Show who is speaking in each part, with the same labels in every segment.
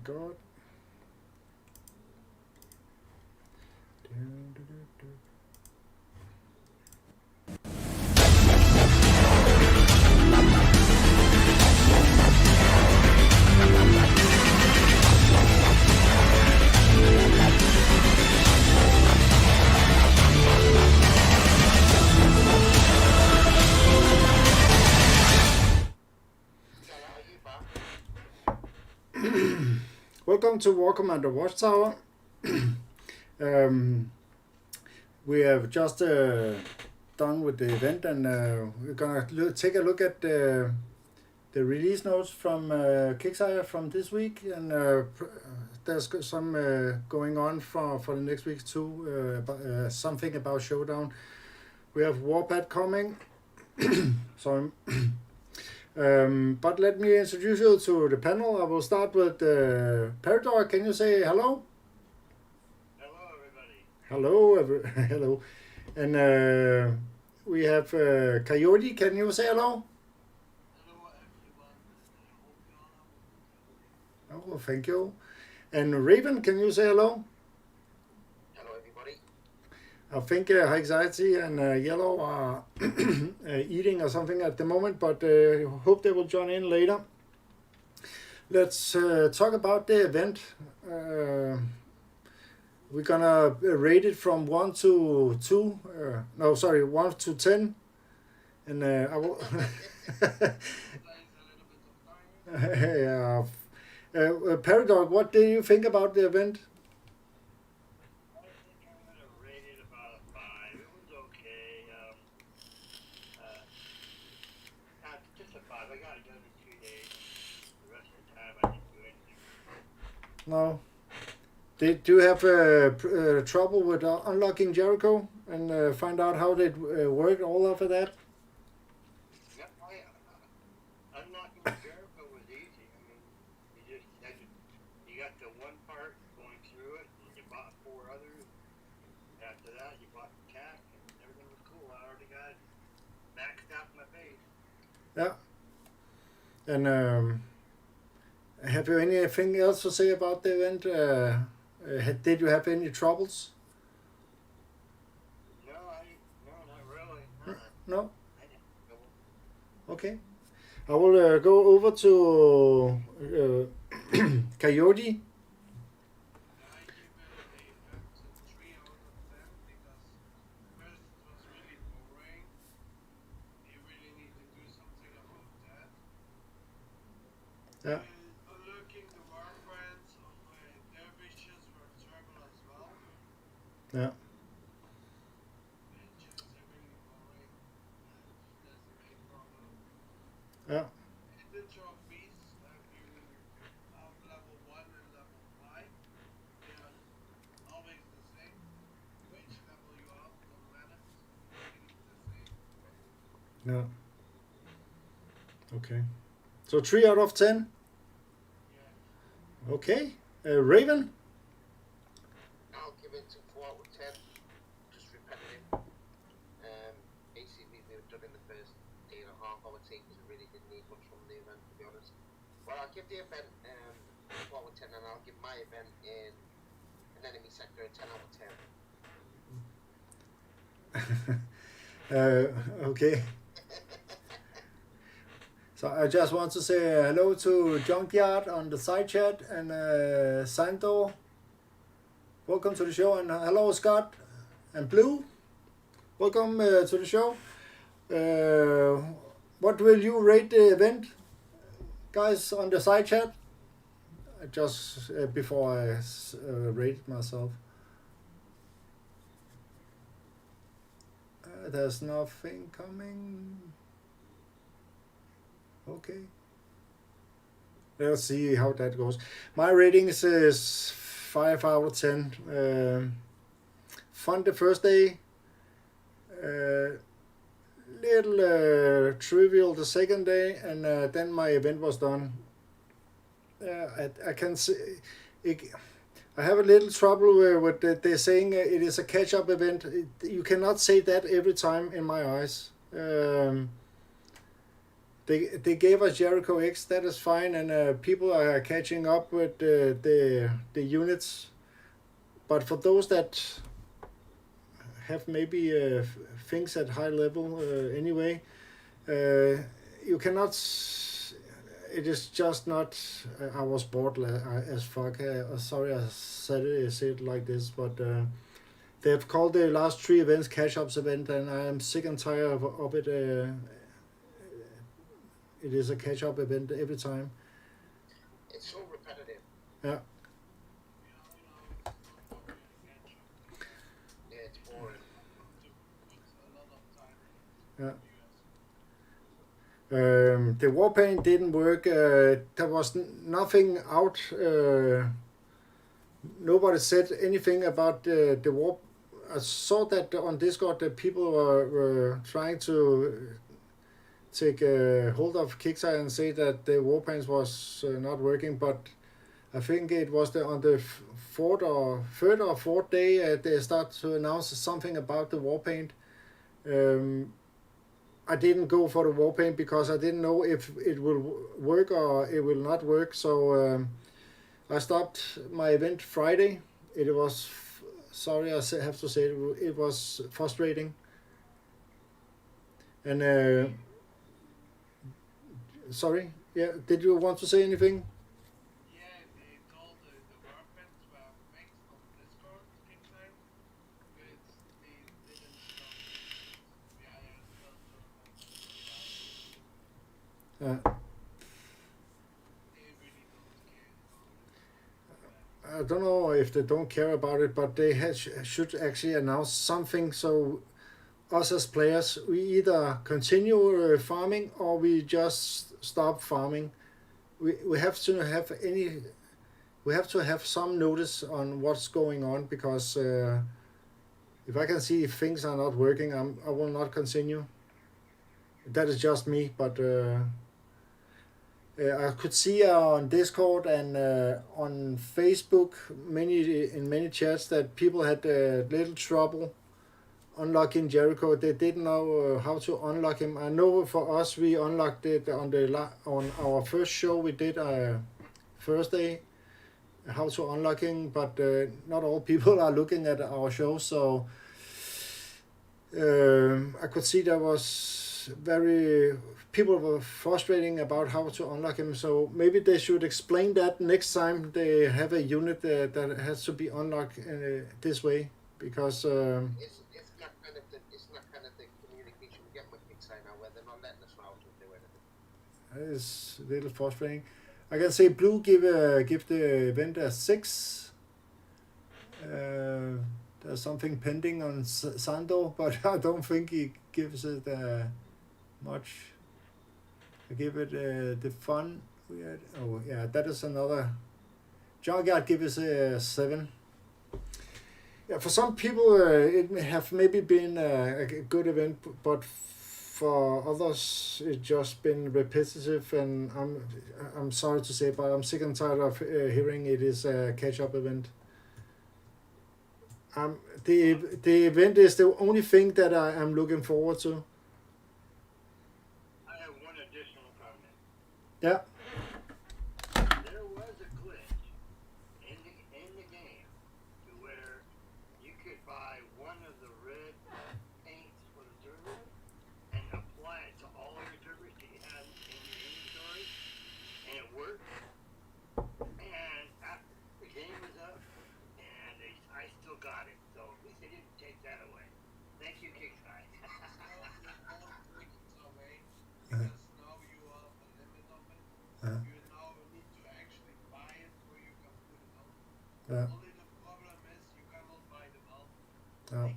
Speaker 1: god. Welcome to War Commander Watchtower. We have just done with the event, and we're gonna take a look at the release notes from Kickstarter from this week, and there's some going on for the next week too. Something about Showdown. We have Warpad coming. Sorry. But let me introduce you to the panel. I will start with Peridor. Can you say hello?
Speaker 2: Hello, everybody.
Speaker 1: Hello, hello. And we have Coyote. Can you say hello?
Speaker 2: Hello, everyone.
Speaker 1: Oh, thank you. And Raven, can you say hello?
Speaker 2: Hello, everybody.
Speaker 1: I think Anxiety and Yellow are eating or something at the moment, but hope they will join in later. Let's talk about the event. We're gonna rate it from 1 to 2. 1 to 10. And I will. Yeah. Paradox, what do you think about the event?
Speaker 2: I think I'm going to rate it about a 5. It was okay. Just a 5. I got it done in 2 days. The rest of the time, I didn't do anything.
Speaker 1: No. Did you have trouble with unlocking Jericho and find out how it worked all over that?
Speaker 2: Yeah, unlocking Jericho was easy. I mean, you got the one part going through it, and you bought 4 others. After that, you bought the tack, and everything was cool. I already got it maxed out in my face.
Speaker 1: Yeah. And have you anything else to say about the event? Did you have any troubles?
Speaker 2: No, not really.
Speaker 1: No?
Speaker 2: I didn't.
Speaker 1: Okay. I will go over to Coyote.
Speaker 3: I give it a 3 out of 10 because first it was really boring. You really need to do something about that.
Speaker 1: Yeah.
Speaker 3: Unlocking the warbands of dervishes were trouble as well.
Speaker 1: Yeah.
Speaker 3: It's just really boring. That's the main problem.
Speaker 1: Yeah.
Speaker 3: In the trophies, you have level 1 and level 5. They are always the same. Which level you are, no matter. It's the same.
Speaker 1: Yeah. Okay. So 3 out of 10.
Speaker 3: Yeah.
Speaker 1: Okay. Raven.
Speaker 4: I'll give it a 4 out of 10. Just repetitive. Basically, we were done in the first day and a half. I would say because we really didn't need much from the event, to be honest. Well, I'll give the event 4 out of 10, and I'll give my event in an enemy sector a 10 out of 10.
Speaker 1: Okay. So I just want to say hello to Junkyard on the side chat and Sando. Welcome to the show, and hello Scott and Blue. Welcome to the show. What will you rate the event, guys, on the side chat? Just before I rate myself. There's nothing coming. Okay. Let's see how that goes. My ratings is 5 out of 10. Fun the first day. Little trivial the second day, and then my event was done. I can see. I have a little trouble with they're saying it is a catch-up event. You cannot say that every time in my eyes. they gave us Jericho X. That is fine, and people are catching up with the units. But for those that have maybe things at high level anyway, you cannot. It is just not. I was bored as fuck. Sorry, I said it like this, but they have called the last 3 events catch-ups event, and I am sick and tired of it. It is a catch-up event every time.
Speaker 4: It's so repetitive.
Speaker 1: Yeah.
Speaker 4: Yeah, it's boring.
Speaker 1: Yeah. The warpaint didn't work. There was nothing out. Nobody said anything about the war. I saw that on Discord that people were trying to take hold of Kickstarter and say that the warpaint was not working, but I think it was on the third or fourth day they start to announce something about the warpaint. I didn't go for the warpaint because I didn't know if it will work or it will not work. So I stopped my event Friday. It was sorry, I have to say it was frustrating. And sorry, yeah. Did you want to say anything?
Speaker 3: Yeah, they told the workbench were fixed on Discord Kickstarter, but they didn't stop. Yeah, I still don't know. They really don't care about it.
Speaker 1: I don't know if they don't care about it, but they should actually announce something so us as players, we either continue farming or we just stop farming. We have to have some notice on what's going on, because if I can see if things are not working, I will not continue. That is just me, but I could see on Discord and on Facebook in many chats that people had little trouble unlocking Jericho. They didn't know how to unlock him. I know for us we unlocked it on our first show we did Thursday, how to unlock him, but not all people are looking at our show, so I could see there was people were frustrating about how to unlock him, so maybe they should explain that next time they have a unit that has to be unlocked this way, because
Speaker 4: It's not kind of the communication we get with Kickstarter now, where they're not letting us know how to do anything.
Speaker 1: that is a little frustrating. I can say Blue give the event a 6. There's something pending on Sando, but I don't think he gives it much. I give it the fun. Oh yeah, that is another. Junkyard gives a 7. Yeah, for some people it may have maybe been a good event, but for others it's just been repetitive, and I'm sorry to say, but I'm sick and tired of hearing it is a catch-up event. The event is the only thing that I am looking forward to.
Speaker 2: I have one additional comment.
Speaker 1: Yeah.
Speaker 2: There was a glitch in the game to where you could buy one of the red paints for the server and apply it to all your servers that you had in your inventory, and it worked. And after the game was up, and I still got it, so at least they didn't take that away. Thank you, Kickstarter.
Speaker 3: Because now you have a limit of it.
Speaker 1: Uh-huh.
Speaker 3: You now need to actually buy it where you can put it on.
Speaker 1: Yeah.
Speaker 3: Only the problem is you cannot buy them all.
Speaker 1: Yeah.
Speaker 3: I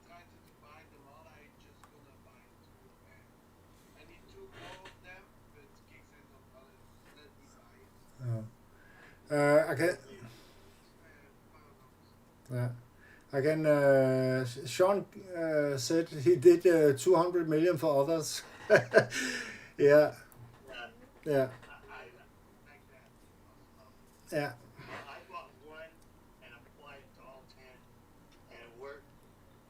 Speaker 3: tried to buy them all, I just gonna buy 2. I need 2 more of them, but Kickstarter don't want it. Let me buy it.
Speaker 1: Okay.
Speaker 3: Paradox.
Speaker 1: Yeah. Again, Sean said he did 200 million for others. Yeah, yeah,
Speaker 2: I like that.
Speaker 1: yeah.
Speaker 2: I bought one and applied it to all 10, and it worked,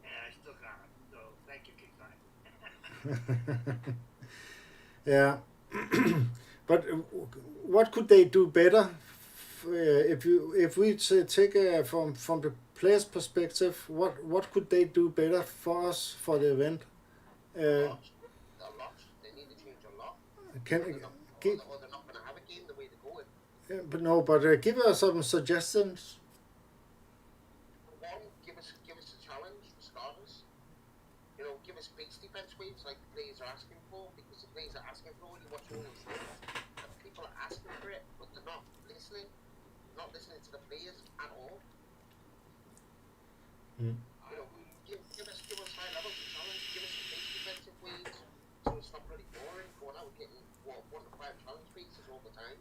Speaker 2: and I still got it. So thank you, Kickstarter.
Speaker 1: Yeah. But what could they do better? If we take from the players' perspective, what could they do better for us for the event?
Speaker 4: A lot. They need to change a lot.
Speaker 1: Can
Speaker 4: Or they're not going to have a game the way they're going.
Speaker 1: but give us some suggestions.
Speaker 4: One, give us a challenge for starters. Give us base defense waves like the players are asking for, because the players are asking for it. You watch all these things, and people are asking for it, but they're not listening. Not listening to the players at all. Give us high levels of challenge. Give us some base defensive waves, so it's not really boring going out getting 1 to 5 challenge bases all the time.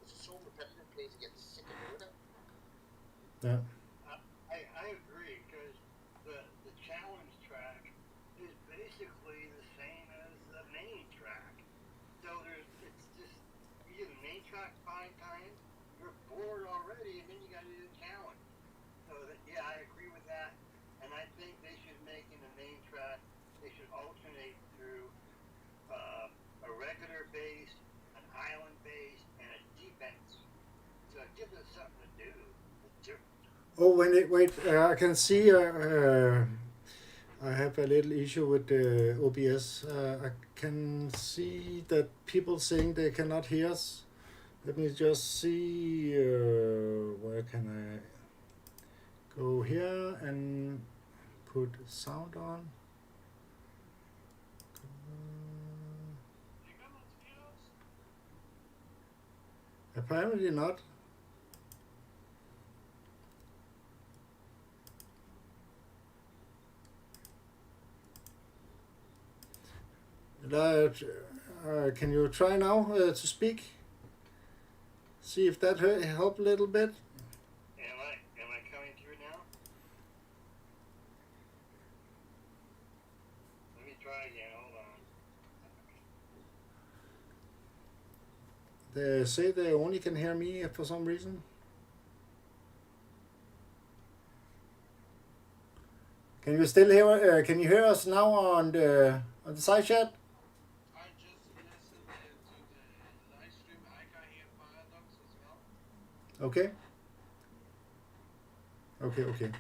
Speaker 4: It's so repetitive. Players get sick of doing it.
Speaker 1: Yeah.
Speaker 2: I agree, because the challenge track is basically the same as the main track. So it's just, you do the main track 5 times, you're bored already, and then you got to do the challenge. So yeah, I agree with that, and I think they should make in the main track, they should alternate through a regular base, an island base, and a defense. So it gives us something to do.
Speaker 1: Oh, wait! I can see. I have a little issue with the OBS. I can see that people saying they cannot hear us. Let me just see. Where can I go here and put sound on?
Speaker 3: You cannot hear us?
Speaker 1: Apparently not. Can you try now to speak? See if that help a little bit.
Speaker 2: Am I coming through now? Let me try again. Hold on.
Speaker 1: They say they only can hear me for some reason. Can you still hear? Can you hear us now on the side chat?
Speaker 3: I just listened to the live stream. I can hear Paradox as well.
Speaker 1: Okay. Okay.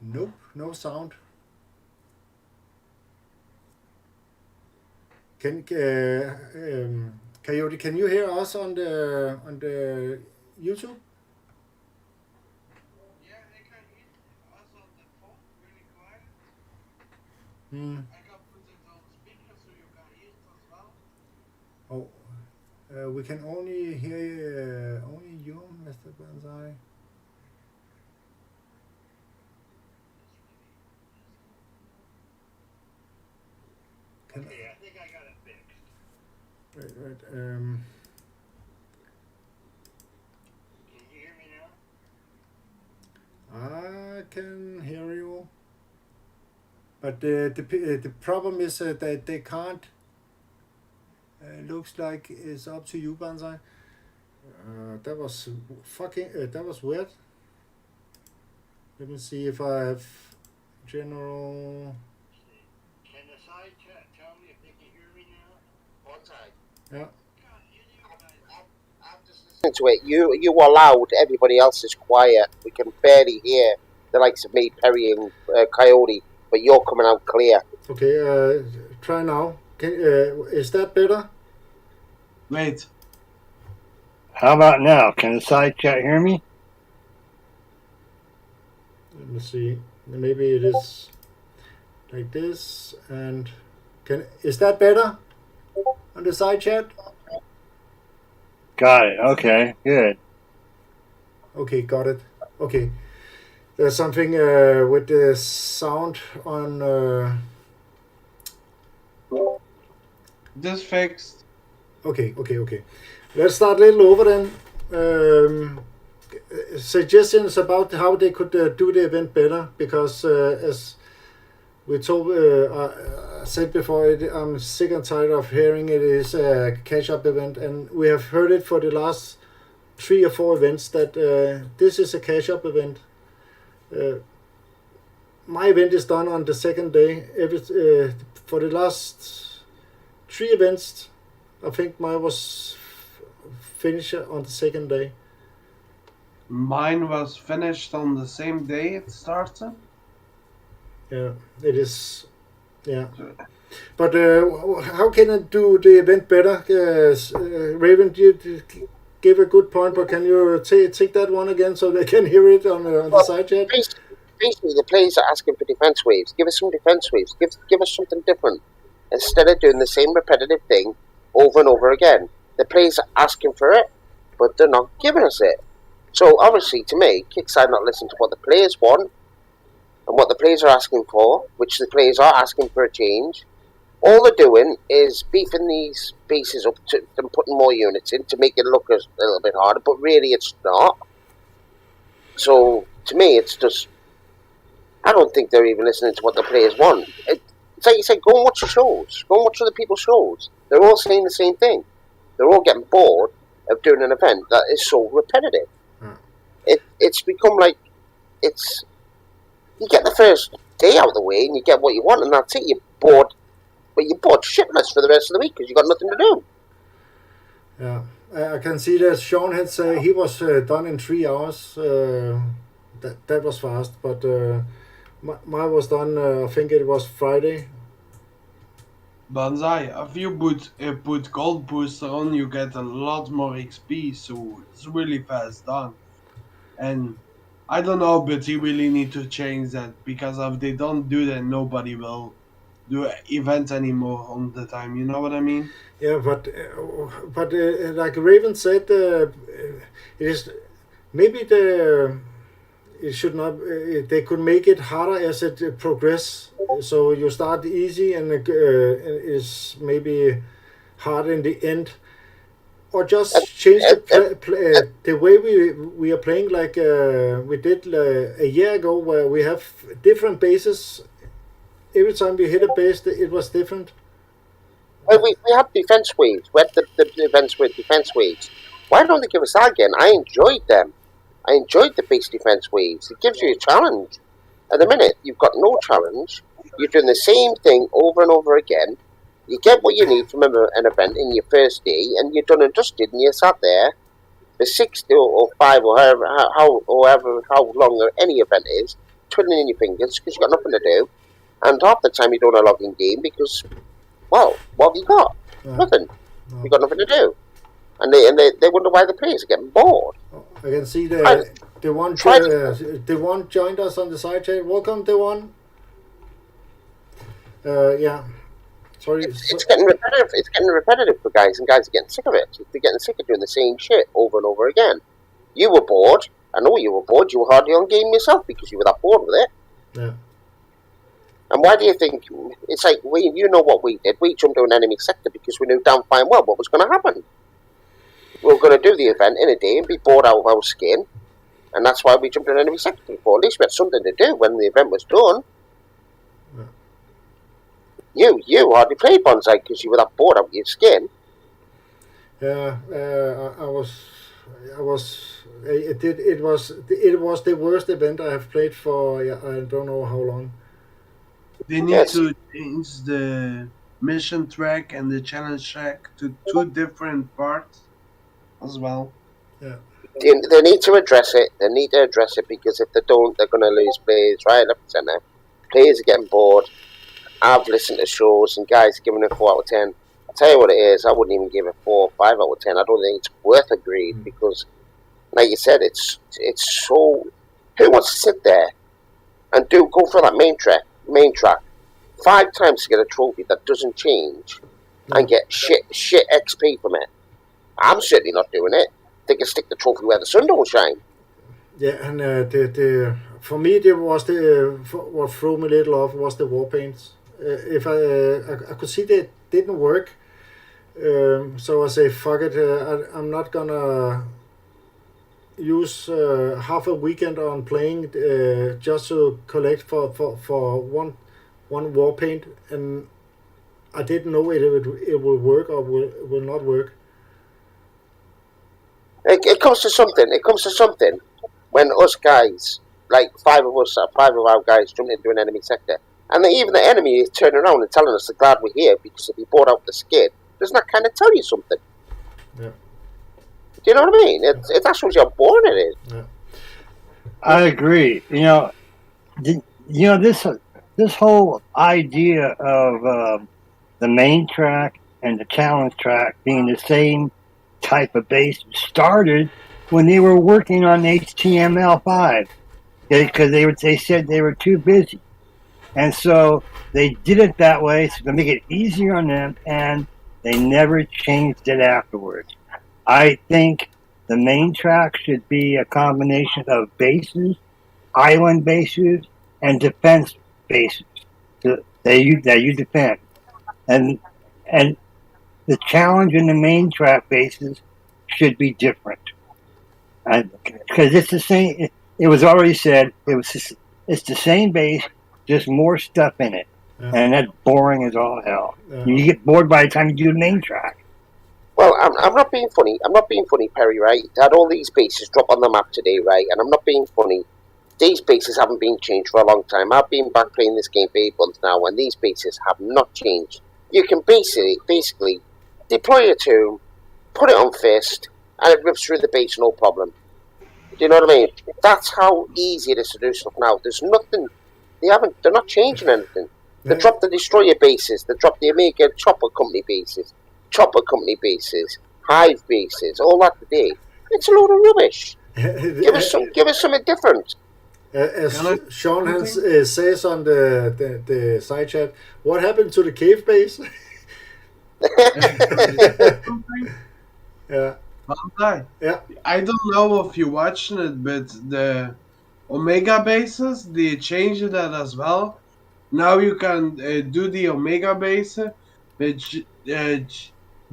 Speaker 1: Nope, no sound. Coyote, can you hear us on the YouTube?
Speaker 3: Yeah, I can hear us on the phone really quiet. I can put it on speaker so you can hear it as well.
Speaker 1: Oh, we can only hear only you, Mr. Banzai.
Speaker 2: Okay, I think I got it fixed.
Speaker 1: Right.
Speaker 2: Can you hear me now?
Speaker 1: I can hear you, but the problem is that they can't. Looks like it's up to you, Banzai. That was that was weird. Let me see if I have general.
Speaker 2: Can the side chat tell me if they can hear me now?
Speaker 4: One side.
Speaker 1: Yeah.
Speaker 4: I'm just listening to it. You are loud. Everybody else is quiet. We can barely hear the likes of me, Perry, and Coyote. But you're coming out clear.
Speaker 1: Okay. Try now. Is that better?
Speaker 5: Wait. How about now? Can the side chat hear me?
Speaker 1: Let me see. Maybe it is like this. And is that better on the side chat?
Speaker 5: Got it. Okay. Good.
Speaker 1: Okay, got it. Okay. There's something with the sound on.
Speaker 5: This fixed.
Speaker 1: Okay. Let's start a little over then. Suggestions about how they could do the event better, because as we told, I said before, I'm sick and tired of hearing it is a catch-up event, and we have heard it for the last 3 or 4 events that this is a catch-up event. My event is done on the second day. For the last 3 events. I think mine was finished on the second day.
Speaker 3: Mine was finished on the same day it started.
Speaker 1: Yeah, it is. Yeah. But how can I do the event better? Raven, you gave a good point, but can you take that one again so they can hear it on the side chat?
Speaker 4: Basically, the players are asking for defense waves. Give us some defense waves. Give us something different. Instead of doing the same repetitive thing over and over again. The players are asking for it, but they're not giving us it. So obviously, to me, Kickside not listening to what the players want and what the players are asking for, which the players are asking for a change. All they're doing is beefing these bases up and putting more units in to make it look a little bit harder, but really it's not. So to me, it's just, I don't think they're even listening to what the players want. It's like you said, go and watch the shows. Go and watch other people's shows. They're all saying the same thing. They're all getting bored of doing an event that is so repetitive. It's become like, you get the first day out of the way and you get what you want and that's it. You're bored. But you're bored shitless for the rest of the week because you've got nothing to do.
Speaker 1: Yeah, I can see that Sean had said he was done in 3 hours. That was fast, but mine was done. I think it was Friday.
Speaker 3: Banzai, if you put gold booster on, you get a lot more XP, so it's really fast done. And I don't know, but you really need to change that, because if they don't do that, nobody will do events anymore on the time. You know what I mean?
Speaker 1: Yeah, but like Raven said, it is maybe it should not. They could make it harder as it progress. So you start easy and it is maybe hard in the end, or just change the way we are playing, like we did a year ago, where we have different bases. Every time we hit a base, it was different.
Speaker 4: Well, we had defense waves. We had the events with defense waves. Why don't they give us that again? I enjoyed them. I enjoyed the base defense waves. It gives you a challenge. At the minute, you've got no challenge. You're doing the same thing over and over again. You get what you need from an event in your first day, and you're done and dusted, and you sat there for 6 or 5 or however how long any event is, twiddling your fingers because you've got nothing to do. And half the time you don't log in game because, well, what have you got? Nothing. You've got nothing to do. And they wonder why the players are getting bored.
Speaker 1: I can see the one joined us on the side chat. Welcome, the one. Yeah. Sorry.
Speaker 4: It's getting repetitive. It's getting repetitive for guys, and guys are getting sick of it. They're getting sick of doing the same shit over and over again. You were bored. I know you were bored. You were hardly on game yourself because you were that bored with it.
Speaker 1: Yeah.
Speaker 4: And why do you think it's like you know what we did? We jumped to an enemy sector because we knew damn fine well what was going to happen. We were going to do the event in a day and be bored out of our skin, and that's why we jumped to an enemy sector before. At least we had something to do when the event was done. Yeah. You hardly played Bonsai because you were that bored out of your skin.
Speaker 1: Yeah, I was. It was the worst event I have played for. I don't know how long.
Speaker 3: They need to change the mission track and the challenge track to 2 different parts as well.
Speaker 1: Yeah.
Speaker 4: They need to address it. They need to address it because if they don't, they're going to lose players right left and centre. Players are getting bored. I've listened to shows and guys are giving it 4 out of 10. I'll tell you what it is. I wouldn't even give it 4 or 5 out of 10. I don't think it's worth a grade because, like you said, it's so. Who wants to sit there and go for that main track 5 times to get a trophy that doesn't change and get shit XP from it? I'm certainly not doing it. They can stick the trophy where the sun don't shine.
Speaker 1: Yeah, and for me, it was what threw me a little off was the war paints. If I could see that didn't work, so I say fuck it. I'm not gonna use half a weekend on playing just to collect for one war paint, and I didn't know it will work or will not work.
Speaker 4: It comes to something. It comes to something when us guys, like 5 of our guys, jumped into an enemy sector. And even the enemy is turning around and telling us they're glad we're here because if we bought out the skid, doesn't that kind of tell you something?
Speaker 1: Yeah.
Speaker 4: Do you know what I mean? That shows you how boring it is.
Speaker 1: Yeah.
Speaker 5: I agree. This whole idea of the main track and the challenge track being the same type of base started when they were working on HTML5 because they said they were too busy, and so they did it that way so to make it easier on them, and they never changed it afterwards. I think the main track should be a combination of bases, island bases, and defense bases that you defend, and and the challenge in the main track bases should be different, because it's the same. It was already said it's the same base, just more stuff in it, and that's boring as all hell. You get bored by the time you do the main track.
Speaker 4: Well, I'm not being funny. I'm not being funny, Perry, right? They had all these bases drop on the map today, right? And I'm not being funny. These bases haven't been changed for a long time. I've been back playing this game for 8 months now, and these bases have not changed. You can basically deploy a tomb, put it on fist, and it rips through the base no problem. Do you know what I mean? That's how easy it is to do stuff now. There's nothing. They're not changing anything. They dropped the destroyer bases. They dropped the Omega Chopper Company bases. Chopper Company bases, Hive bases, all that today. It's a load of rubbish. Give us something different.
Speaker 1: As Sean says on the side chat, what happened to the cave base? Yeah.
Speaker 3: Yeah. I don't know if you're watching it, but the Omega bases, they changed that as well. Now you can do the Omega base with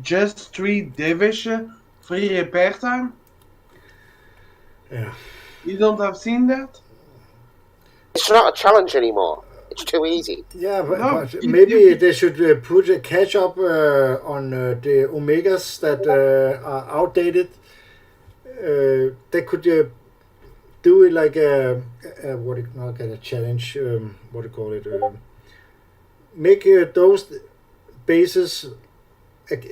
Speaker 3: just 3 division, free repair time.
Speaker 1: Yeah.
Speaker 3: You don't have seen that?
Speaker 4: It's not a challenge anymore. It's too easy.
Speaker 1: Yeah, but maybe they should put a catch up on the Omegas that are outdated. They could do it like a challenge. What do you call it? Make those bases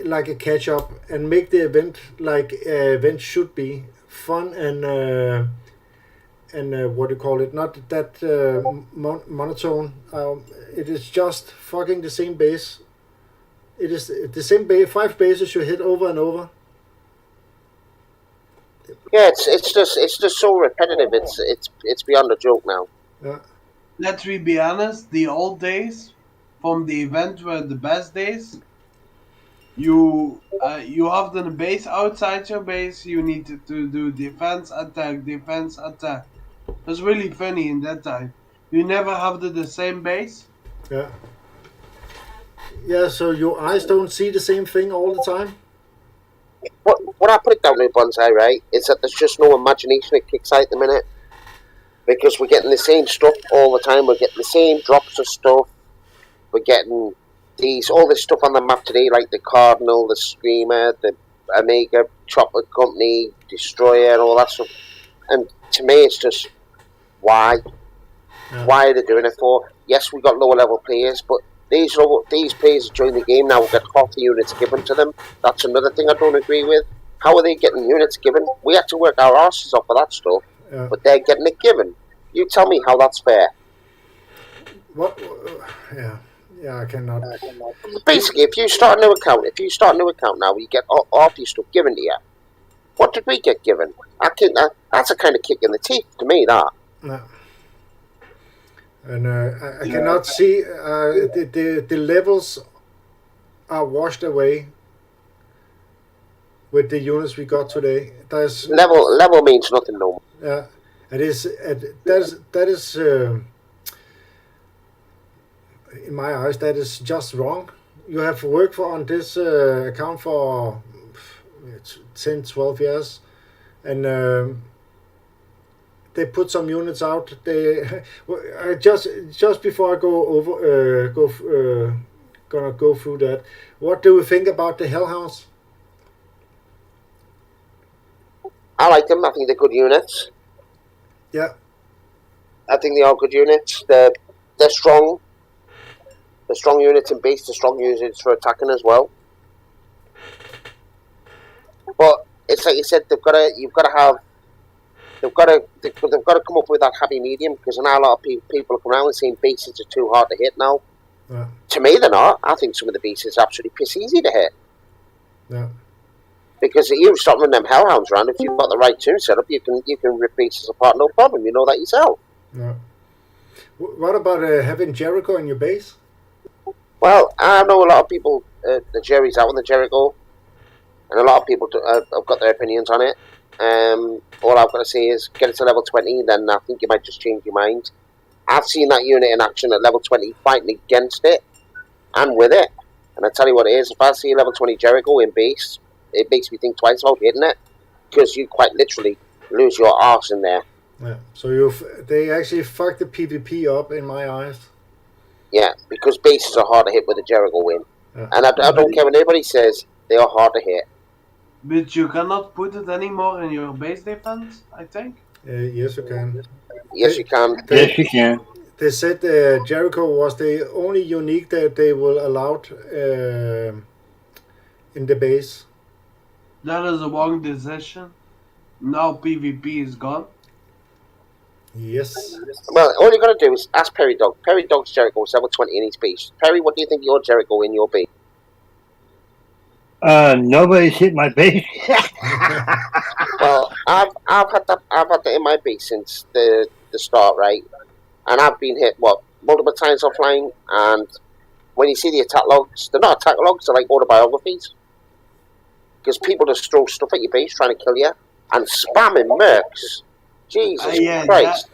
Speaker 1: like a catch up and make the event like event should be fun and what do you call it? Not that monotone. It is just fucking the same base. It is the same base. 5 bases you hit over and over.
Speaker 4: Yeah, it's just so repetitive. It's beyond a joke now.
Speaker 1: Yeah.
Speaker 3: Let's be honest. The old days from the event were the best days. You have the base outside your base. You need to do defense attack. It was really funny in that time. You never have the same base.
Speaker 1: Yeah. Yeah. So your eyes don't see the same thing all the time.
Speaker 4: What I put it down to, Bonsai, right, is that there's just no imagination at Kickside at the minute. Because we're getting the same stuff all the time. We're getting the same drops of stuff. We're getting all this stuff on the map today, like the Cardinal, the Screamer, the Omega Chopper Company, Destroyer, and all that stuff. And to me, it's just, why? Yeah. Why are they doing it for? Yes, we've got lower level players, but these players join the game now, get half the units given to them. That's another thing I don't agree with. How are they getting units given? We have to work our asses off for that stuff, but they're getting it given. You tell me how that's fair.
Speaker 1: What? Yeah, I cannot.
Speaker 4: Basically, if you start a new account now, you get all your stuff given to you. What did we get given? I think that's a kind of kick in the teeth to me, that.
Speaker 1: No. And I cannot see the levels are washed away with the units we got today. There's
Speaker 4: level means nothing no more.
Speaker 1: Yeah, it is. That is in my eyes, that is just wrong. You have worked on this account for 10, 12 years, and they put some units out. They just before I gonna go through that. What do we think about the Hellhounds?
Speaker 4: I like them. I think they're good units.
Speaker 1: Yeah,
Speaker 4: I think they are good units. They're strong. The strong units in base, the strong units for attacking as well. But it's like you said, they've got to come up with that happy medium, because now a lot of people are coming around and saying bases are too hard to hit now.
Speaker 1: Yeah.
Speaker 4: To me, they're not. I think some of the bases are absolutely piss easy to hit.
Speaker 1: Yeah.
Speaker 4: Because you start running them hellhounds around, if you've got the right tune setup, you can rip bases apart, no problem. You know that yourself.
Speaker 1: Yeah. What about having Jericho in your base?
Speaker 4: Well, I know a lot of people, the Jerry's out on the Jericho, and a lot of people have got their opinions on it. All I've got to say is get it to level 20, then I think you might just change your mind. I've seen that unit in action at level 20 fighting against it and with it. And I tell you what it is, if I see a level 20 Jericho in base, it makes me think twice about hitting it, because you quite literally lose your arse in there.
Speaker 1: Yeah. So they actually fucked the PvP up in my eyes.
Speaker 4: Yeah, because bases are hard to hit with a Jericho win.
Speaker 1: Yeah.
Speaker 4: And I don't care what anybody says, they are hard to hit.
Speaker 3: But you cannot put it anymore in your base defense, I think.
Speaker 1: Yes, you can.
Speaker 4: Yes, you can.
Speaker 5: Yes, you can.
Speaker 1: They said Jericho was the only unique that they will allow in the base.
Speaker 3: That is a wrong decision. Now PvP is gone.
Speaker 1: Yes.
Speaker 4: Well, all you got to do is ask Perry Dog. Perry Dog's Jericho is level 20 in his base. Perry, what do you think of your Jericho in your base?
Speaker 5: Nobody's hit my base.
Speaker 4: Well, I've had that in my base since the start, right? And I've been hit multiple times offline. And when you see the attack logs, they're not attack logs; they're like autobiographies. Because people just throw stuff at your base trying to kill you and spamming mercs. Jesus Christ!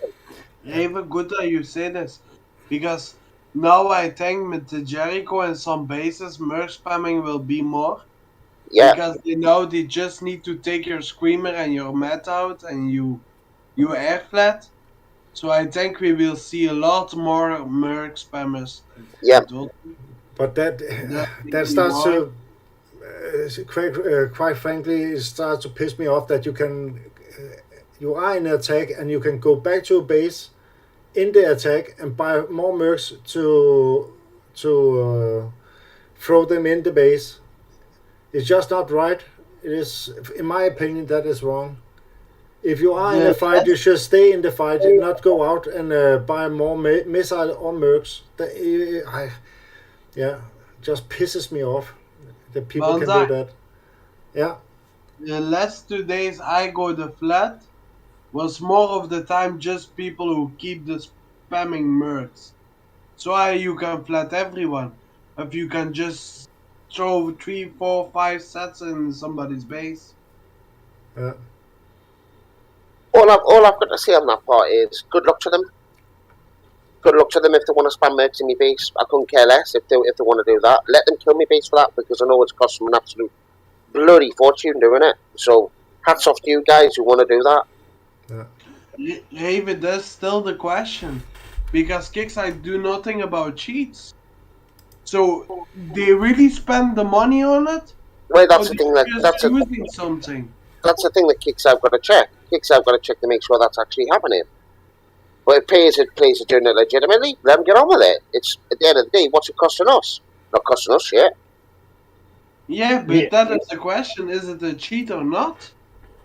Speaker 3: Even good that you say this, because now I think with the Jericho and some bases, merc spamming will be more.
Speaker 4: Yeah.
Speaker 3: Because they know they just need to take your screamer and your mat out and you air flat. So I think we will see a lot more merc spammers.
Speaker 4: Yeah.
Speaker 1: But that starts to quite frankly, it starts to piss me off that you are in attack and you can go back to a base in the attack and buy more mercs to throw them in the base. It's just not right. It is, in my opinion, that is wrong. If you are in a fight, you should stay in the fight and not go out and buy more missile or mercs. Just pisses me off that people can do that. Yeah.
Speaker 3: The last 2 days I go the flat was more of the time just people who keep the spamming mercs. So you can flat everyone. If you can just throw 3, 4, 5 sets in somebody's base.
Speaker 1: Yeah.
Speaker 4: All I've got to say on that part is good luck to them. Good luck to them if they want to spam mercs in your base. I couldn't care less if they want to do that. Let them kill me base for that, because I know it's cost them an absolute bloody fortune doing it. So hats off to you guys who want to do that.
Speaker 3: Yeah. David, that's still the question, because Kickside do nothing about cheats. So they really spend the money on it?
Speaker 4: Well, that's the thing
Speaker 3: using something.
Speaker 4: That's the thing that Kickside got to check. Kickside got to check to make sure that's actually happening. But if players are doing it legitimately, let them get on with it. It's at the end of the day, what's it costing us? Not costing us shit.
Speaker 3: Yeah, but that is the question: is it a cheat or not?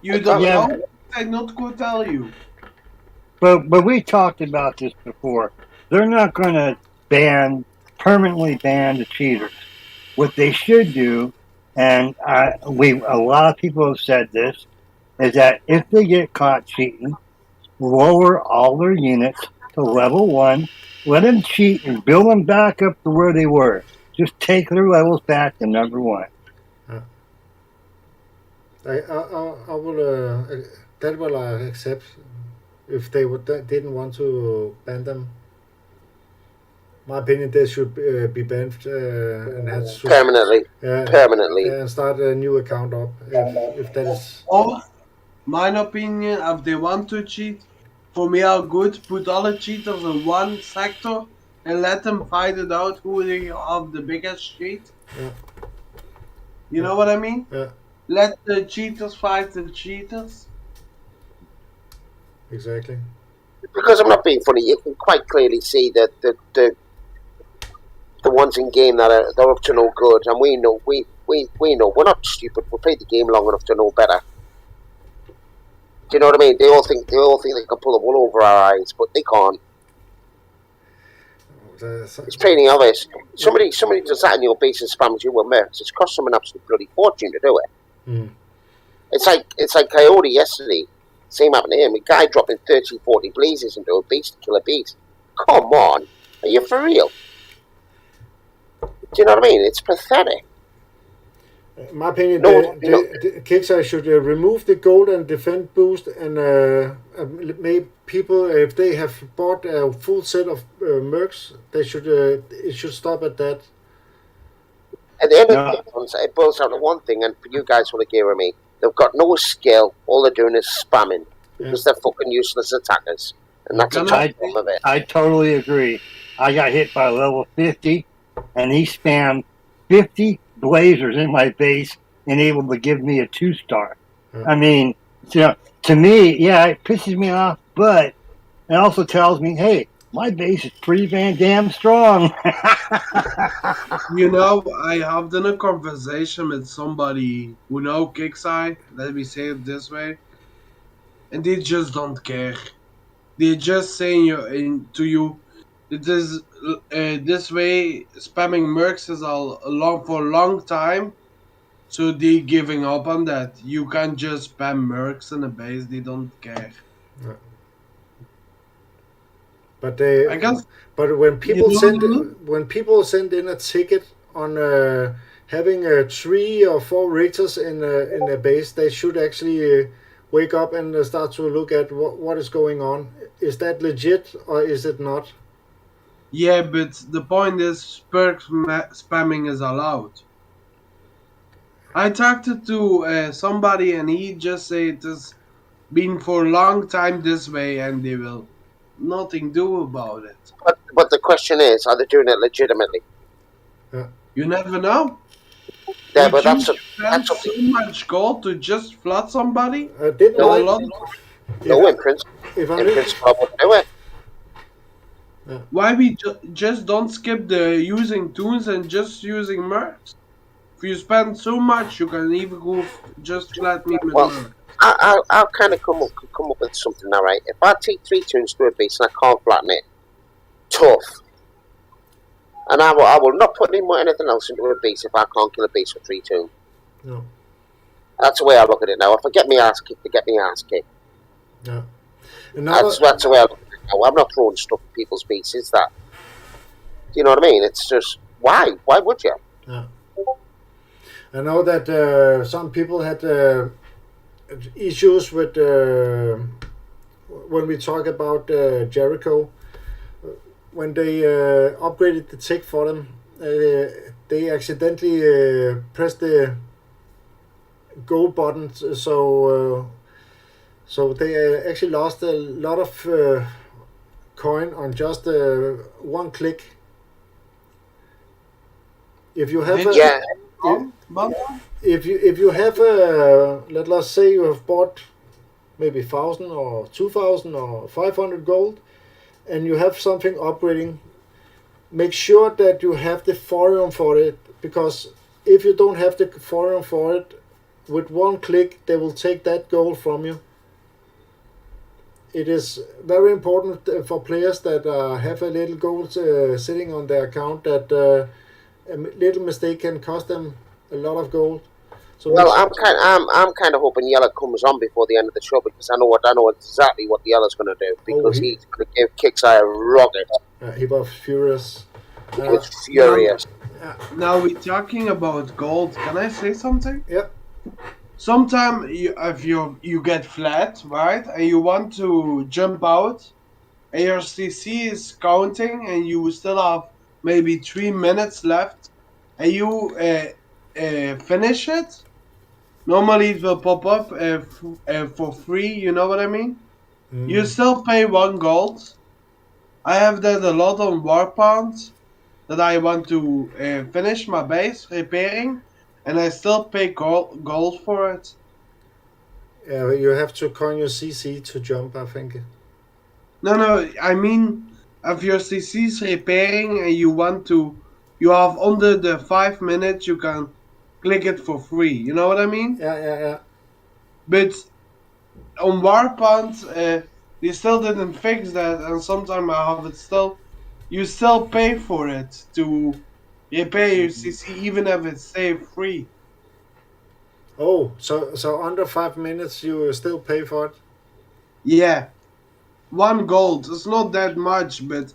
Speaker 3: You don't know. I'm not going to tell you.
Speaker 5: But we talked about this before. They're not going to permanently ban the cheaters. What they should do, and a lot of people have said this, is that if they get caught cheating, lower all their units to level 1, let them cheat and build them back up to where they were. Just take their levels back to number 1.
Speaker 1: I will that will I accept if they didn't want to ban them. My opinion, they should be banned and
Speaker 4: permanently. Permanently,
Speaker 1: and start a new account up if that is.
Speaker 3: Or, my opinion, if they want to cheat, for me, I'll good put all the cheaters in one sector and let them fight it out who they have the biggest cheat.
Speaker 1: Yeah.
Speaker 3: You know what I mean?
Speaker 1: Yeah.
Speaker 3: Let the cheaters fight the cheaters.
Speaker 1: Exactly.
Speaker 4: Because I'm not being funny, you can quite clearly see that the the ones in game that they're up to no good, and we know we're not stupid. We played the game long enough to know better. Do you know what I mean? They all think they can pull the wool over our eyes, but they can't. It's plain obvious. Somebody does that in your base and spams you with mercs. It's cost them an absolute bloody fortune to do it.
Speaker 1: Mm.
Speaker 4: It's like Coyote yesterday. Same happened to him. A guy dropping 30, 40 blazes into a beast to kill a beast. Come on, are you for real? Do you know what I mean? It's pathetic.
Speaker 1: In my opinion,
Speaker 4: No,
Speaker 1: the Kickstarter should remove the gold and defend boost, and maybe people, if they have bought a full set of mercs, they should it should stop at that.
Speaker 4: At the end of the day, it boils down to one thing, and you guys will agree with me. They've got no skill. All they're doing is spamming because they're fucking useless attackers, and that's a problem of it.
Speaker 5: I totally agree. I got hit by level 50, and he spammed 50 blazers in my base and able to give me a 2-star. I mean, to me, yeah, it pisses me off, but it also tells me, hey, my base is pretty damn strong.
Speaker 3: You know, I have done a conversation with somebody who know Kicksai, let me say it this way, and they just don't care. They just saying to you, it is this way. Spamming mercs is for a long time, so they giving up on that. You can't just spam mercs in a base; they don't care.
Speaker 1: But
Speaker 3: I guess.
Speaker 1: But when people
Speaker 3: You know
Speaker 1: send in a ticket on having 3 or 4 Richters in a base, they should actually wake up and start to look at what is going on. Is that legit or is it not?
Speaker 3: Yeah, but the point is, perk spamming is allowed. I talked to somebody and he just said it has been for a long time this way and they will nothing do about it.
Speaker 4: But the question is, are they doing it legitimately?
Speaker 3: You never know.
Speaker 4: Yeah,
Speaker 3: Would
Speaker 4: but
Speaker 3: you
Speaker 4: that's
Speaker 3: spend so much gold to just flood somebody?
Speaker 1: Didn't
Speaker 4: No, in principle, I wouldn't do it.
Speaker 3: Why we just don't skip the using tunes and just using mercs? If you spend so much, you can even go just flat me with mercs.
Speaker 4: I'll kind of come up with something now, right? If I take 3 tunes to a base and I can't flatten it, tough. And I will not put anything else into a base if I can't kill a base with 3 tunes.
Speaker 1: No.
Speaker 4: That's the way I look at it now. If I get me ass kicked, I get me ass kicked.
Speaker 1: Yeah.
Speaker 4: That's the way I look at it now. I'm not throwing stuff in people's bases. Do you know what I mean? It's just, why? Why would you?
Speaker 1: Yeah. I know that some people had issues with when we talk about Jericho. When they upgraded the tick for them, they accidentally pressed the gold button, so they actually lost a lot of coin on just one click. If you have if you have let us say you have bought maybe 1,000 or 2,000 or 500 gold, and you have something upgrading, make sure that you have the forum for it, because if you don't have the forum for it, with one click they will take that gold from you. It is very important for players that have a little gold sitting on their account, that a little mistake can cost them a lot of gold. So
Speaker 4: well, I'm kind of hoping Yellow comes on before the end of the show, because I know exactly what Yellow's going to do, because he's going to give Kicksai a rocket.
Speaker 1: He was furious.
Speaker 4: He was furious.
Speaker 3: Now we're talking about gold. Can I say something?
Speaker 1: Yeah.
Speaker 3: Sometimes if you get flat, right, and you want to jump out, and your CC is counting, and you still have maybe 3 minutes left, and you finish it. Normally it will pop up for free. You know what I mean? You still pay 1 gold. I have that a lot on Warpound, that I want to finish my base repairing, and I still pay gold for it.
Speaker 1: Yeah, you have to coin your CC to jump, I think.
Speaker 3: No, I mean, if your CC is repairing and you want to you have under the 5 minutes you can click it for free. You know what I mean?
Speaker 1: Yeah.
Speaker 3: But on Warpant, they still didn't fix that, and sometimes I have it still. You still pay for it to repair your CC, even if it's saved free.
Speaker 1: Oh, so under 5 minutes you still pay for it?
Speaker 3: Yeah, 1 gold. It's not that much, but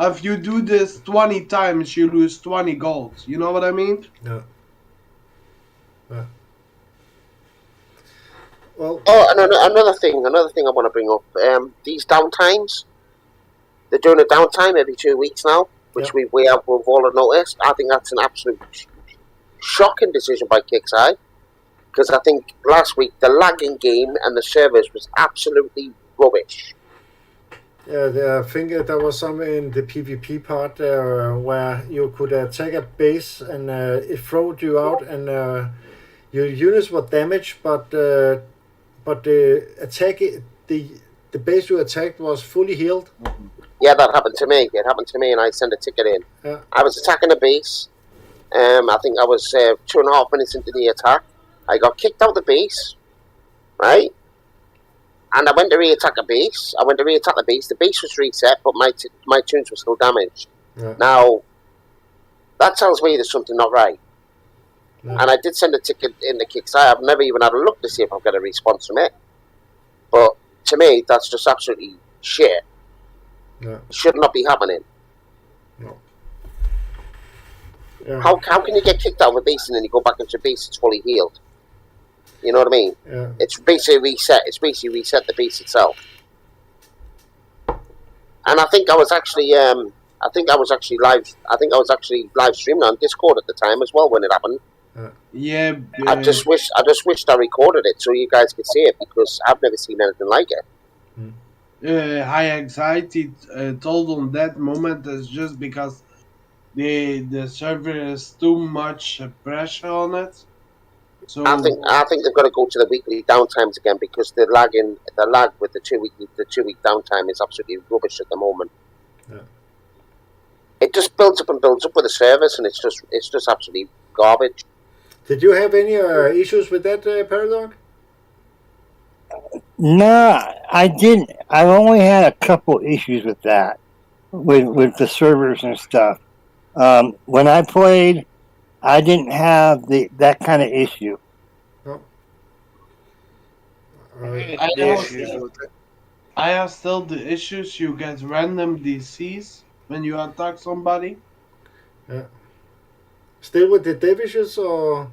Speaker 3: if you do this 20 times, you lose 20 gold. You know what I mean?
Speaker 1: No. Well,
Speaker 4: Oh, and another thing I want to bring up. These downtimes, they're doing a downtime every 2 weeks now, which
Speaker 1: Yep.
Speaker 4: we've all noticed. I think that's an absolute shocking decision by Kixeye, because I think last week the lagging game and the servers was absolutely rubbish.
Speaker 1: yeah, I think there was some in the PvP part where you could attack a base and it throwed you out, and your units were damaged, but the attack the base you attacked was fully healed.
Speaker 4: Yeah, that happened to me. It happened to me, and I sent a ticket in.
Speaker 1: Yeah.
Speaker 4: I was attacking a base. I think I was 2.5 minutes into the attack. I got kicked out of the base, right? And I went to re-attack a base. The base was reset, but my tunes were still damaged.
Speaker 1: Yeah.
Speaker 4: Now, that tells me there's something not right.
Speaker 1: Yeah.
Speaker 4: And I did send a ticket in the Kickstarter. I've never even had a look to see if I've got a response from it. But to me, that's just absolutely shit.
Speaker 1: Yeah.
Speaker 4: It should not be happening.
Speaker 1: No. Yeah.
Speaker 4: How can you get kicked out of a base and then you go back into a base that's fully healed? You know what I mean?
Speaker 1: Yeah.
Speaker 4: It's basically reset. It's basically reset the base itself. And I think I was actually live streaming on Discord at the time as well when it happened.
Speaker 3: Yeah.
Speaker 4: I just wished I recorded it so you guys could see it, because I've never seen anything like it.
Speaker 3: High anxiety told on that moment is just because the server is too much pressure on it. So
Speaker 4: I think they've got to go to the weekly downtimes again, because the lag with the 2 week downtime is absolutely rubbish at the moment.
Speaker 1: Yeah.
Speaker 4: It just builds up with the service, and it's just absolutely garbage.
Speaker 1: Did you have any issues with that, Paradox?
Speaker 5: No, I didn't. I've only had a couple issues with that, with the servers and stuff. When I played, I didn't have that kind of issue.
Speaker 1: No.
Speaker 3: I have still the issues. You get random DCs when you attack somebody.
Speaker 1: Yeah. Still with the divisions, or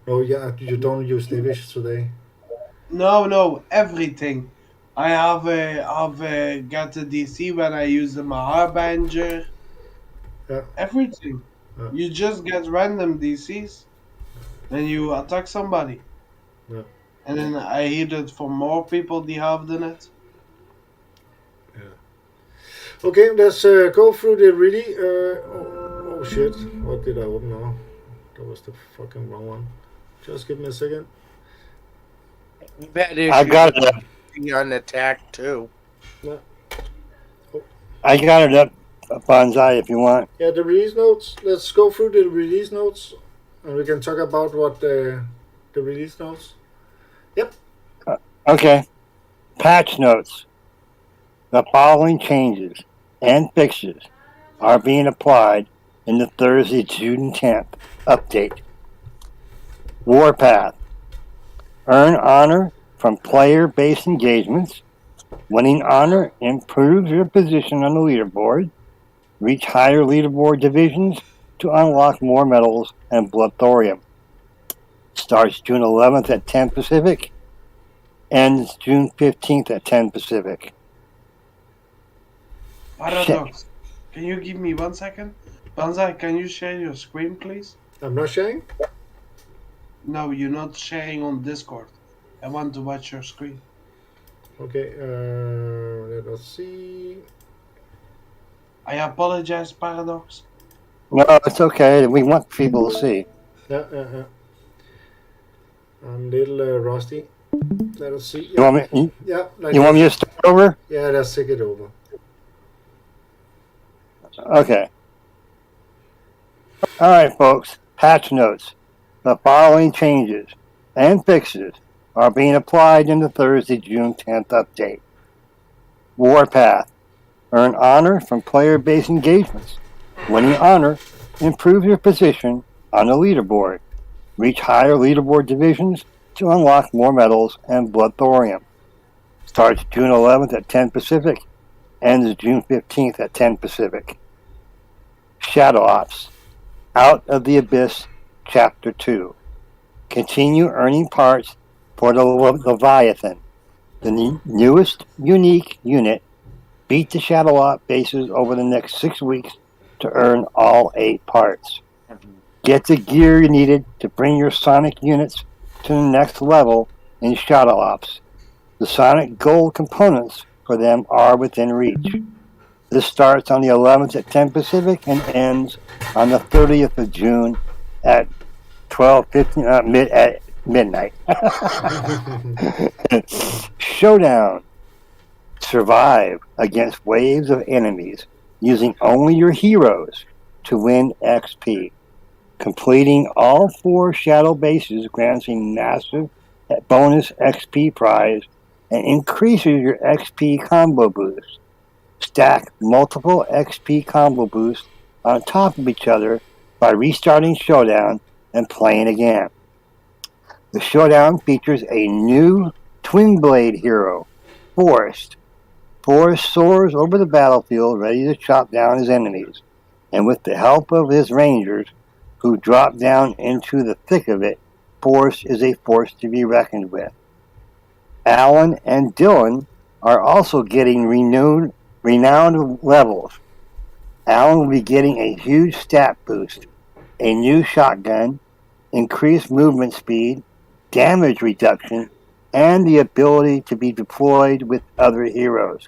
Speaker 1: no? Yeah, you don't use divisions today.
Speaker 3: No, everything. I have got a DC when I use the Maharbanger.
Speaker 1: Yeah.
Speaker 3: Everything.
Speaker 1: Yeah.
Speaker 3: You just get random DCs when you attack somebody.
Speaker 1: Yeah.
Speaker 3: And then I hear that for more people they have than it.
Speaker 1: Okay, let's go through the really. Oh shit! What did I open now? That was the fucking wrong one. Just give me a second.
Speaker 6: We've had
Speaker 5: I
Speaker 6: issues
Speaker 5: got it up.
Speaker 6: on attack too.
Speaker 1: Yeah.
Speaker 5: I got it up, Bonsai, if you want.
Speaker 1: Yeah, the release notes. Let's go through the release notes, and we can talk about what the release notes. Yep.
Speaker 5: Okay. Patch notes. The following changes and fixes are being applied in the Thursday, June 10th update. Warpath. Earn honor from player-based engagements. Winning honor improves your position on the leaderboard. Reach higher leaderboard divisions to unlock more medals and blood thorium. Starts June 11th at 10 Pacific. Ends June 15th at 10 Pacific.
Speaker 3: Paradox. Can you give me 1 second? Banzai, can you share your screen, please?
Speaker 1: I'm not sharing.
Speaker 3: No, you're not sharing on Discord. I want to watch your screen.
Speaker 1: Okay. Let us see.
Speaker 3: I apologize, Paradox.
Speaker 5: No, it's okay. We want people to see.
Speaker 1: Yeah. I'm a little rusty. Let us see.
Speaker 5: You want me?
Speaker 1: Yeah.
Speaker 5: You want me to start over?
Speaker 1: Yeah, let's take it over.
Speaker 5: Okay. All right, folks. Patch notes. The following changes and fixes are being applied in the Thursday, June 10th update. Warpath. Earn honor from player-based engagements. Winning honor improves your position on the leaderboard. Reach higher leaderboard divisions to unlock more medals and blood thorium. Starts June 11th at 10 Pacific. Ends June 15th at 10 Pacific. Shadow Ops. Out of the Abyss, Chapter 2. Continue earning parts for the Leviathan, the newest unique unit. Beat the Shadow Op bases over the next 6 weeks to earn all 8 parts. Get the gear you needed to bring your Sonic units to the next level in Shadow Ops. The Sonic Gold components for them are within reach. This starts on the 11th at 10 Pacific and ends on the 30th of June at 12:15 at midnight. Showdown. Survive against waves of enemies using only your heroes to win XP. Completing all 4 shadow bases grants a massive bonus XP prize and increases your XP combo boost. Stack multiple XP combo boosts on top of each other by restarting Showdown and playing again. The Showdown features a new twin blade hero, Forest. Forest soars over the battlefield ready to chop down his enemies, and with the help of his rangers, who drop down into the thick of it, Forest is a force to be reckoned with. Alan and Dylan are also getting renowned levels. Alan will be getting a huge stat boost, a new shotgun, increased movement speed, damage reduction, and the ability to be deployed with other heroes.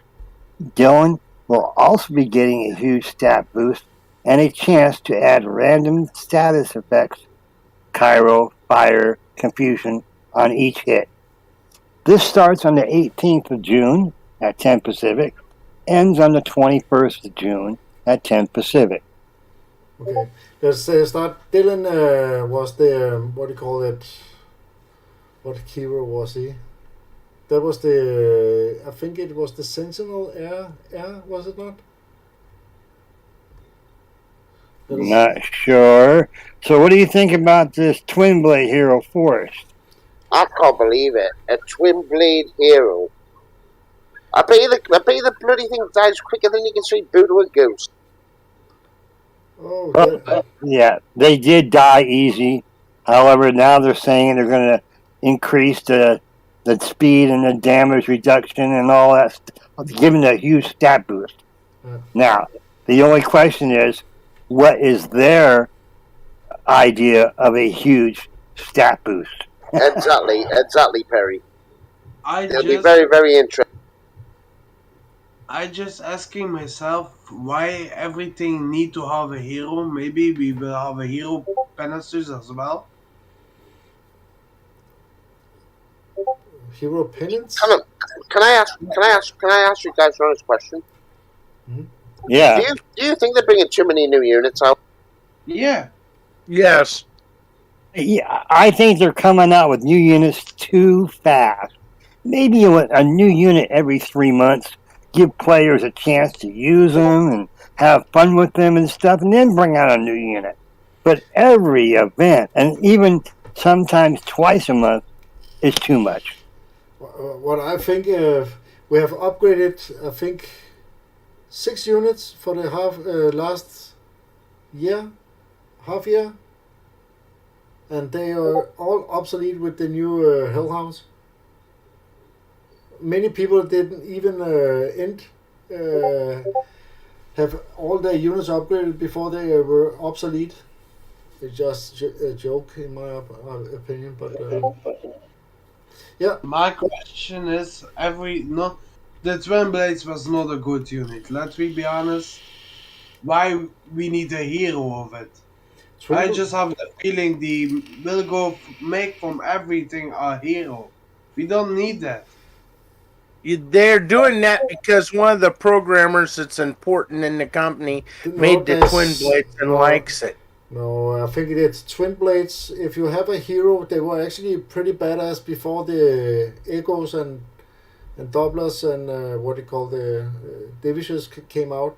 Speaker 5: Dylan will also be getting a huge stat boost and a chance to add random status effects, Cairo, Fire, Confusion, on each hit. This starts on the 18th of June at 10 Pacific, ends on the 21st of June at 10 Pacific.
Speaker 1: Okay, let's start. Dylan was the what do you call it? What hero was he? That was the. I think it was the Sentinel Air. Was it not?
Speaker 5: Not sure. So, what do you think about this twin blade hero, Forest?
Speaker 4: I can't believe it. A twin blade hero. I bet you the bloody thing dies quicker than you can see Buddha and Goose.
Speaker 1: Oh,
Speaker 5: Yeah, they did die easy. However, now they're saying they're going to increase the speed and the damage reduction and all that, giving a huge stat boost.
Speaker 1: Yeah.
Speaker 5: Now, the only question is, what is their idea of a huge stat boost?
Speaker 4: Exactly, Perry.
Speaker 3: I
Speaker 4: It'll be
Speaker 3: just
Speaker 4: very, very interesting.
Speaker 3: I just asking myself why everything need to have a hero. Maybe we will have a hero penances as well.
Speaker 1: hero penance.
Speaker 4: Can I ask you guys one question?
Speaker 5: Yeah.
Speaker 4: Do you think they're bringing too many new units out?
Speaker 3: Yeah.
Speaker 6: Yes.
Speaker 5: Yeah, I think they're coming out with new units too fast. Maybe a new unit every 3 months, give players a chance to use them and have fun with them and stuff, and then bring out a new unit. But every event, and even sometimes twice a month, is too much.
Speaker 1: What I think we have upgraded, I think 6 units for the last half year, and they are all obsolete with the new Hellhounds. Many people didn't even have all their units upgraded before they were obsolete. It's just a joke in my opinion, but yeah.
Speaker 3: My question is the Twin Blades was not a good unit. Let's be honest. Why we need a hero of it? I just have the feeling they will make from everything a hero. We don't need that.
Speaker 6: They're doing that because one of the programmers that's important in the company made the Twin Blades and likes it.
Speaker 1: No, I think it's twin blades. If you have a hero, they were actually pretty badass before the echoes and doublers and what do you call the divisions came out.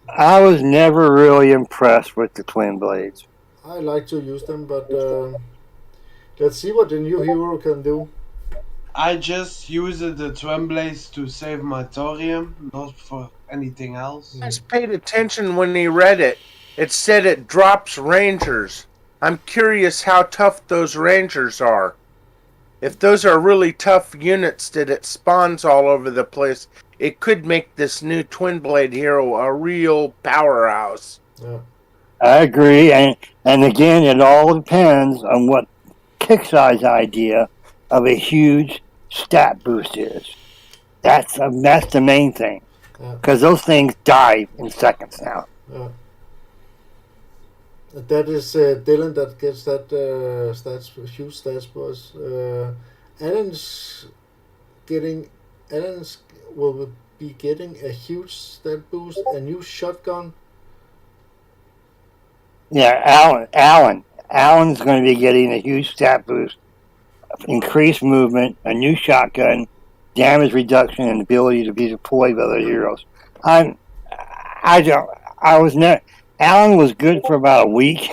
Speaker 5: I was never really impressed with the twin blades.
Speaker 1: I like to use them, but let's see what the new hero can do.
Speaker 3: I just used the Tremblaze to save my thorium, not for anything else.
Speaker 6: I just paid attention when he read it. It said it drops rangers. I'm curious how tough those rangers are. If those are really tough units that it spawns all over the place, it could make this new Twin Blade hero a real powerhouse.
Speaker 1: Yeah.
Speaker 5: I agree, and again, it all depends on what Kixeye's idea of a huge stat boost is. That's the main thing,
Speaker 1: Yeah.
Speaker 5: because those things die in seconds now.
Speaker 1: Yeah. That is Dylan that gets that stats, huge stats boost. Alan's getting, Alan's will be getting a huge stat boost, a new shotgun.
Speaker 5: Yeah, Allen's going to be getting a huge stat boost, increased movement, a new shotgun, damage reduction, and ability to be deployed by other heroes. I don't. I was not. Allen was good for about a week.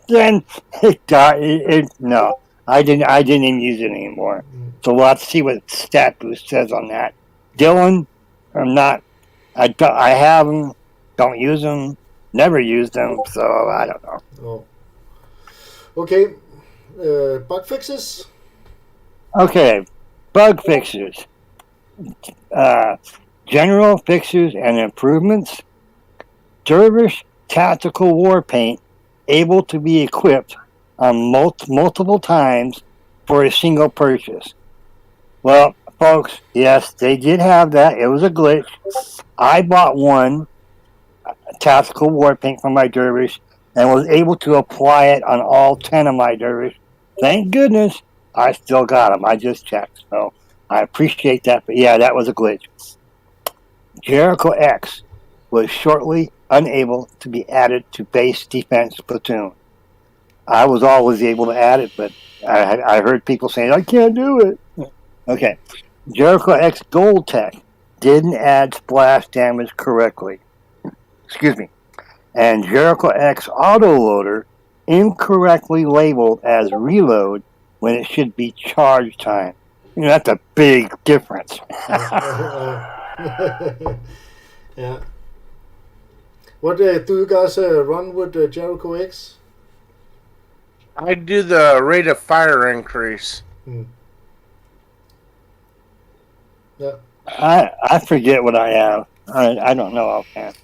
Speaker 5: Then it died. No, I didn't. I didn't even use it anymore. So we'll have to see what stat boost says on that. Dylan, I'm not. I have them. Don't use them. Never used them. So I don't know.
Speaker 1: Oh. Okay. Bug fixes.
Speaker 5: Okay, bug fixes. General fixes and improvements. Dervish Tactical War Paint able to be equipped on multiple times for a single purchase. Well, folks, yes, they did have that. It was a glitch. I bought one Tactical War Paint for my Dervish and was able to apply it on all 10 of my Dervish. Thank goodness I still got them. I just checked. So I appreciate that. But yeah, that was a glitch. Jericho X was shortly unable to be added to base defense platoon. I was always able to add it, but I heard people saying, I can't do it. Okay. Jericho X Gold Tech didn't add splash damage correctly. Excuse me. And Jericho X Autoloader incorrectly labeled as reload when it should be charge time. You know, that's a big difference.
Speaker 1: Yeah. What do you guys run with Jericho X?
Speaker 6: I do the rate of fire increase.
Speaker 1: Yeah.
Speaker 5: I forget what I have. I don't know offhand.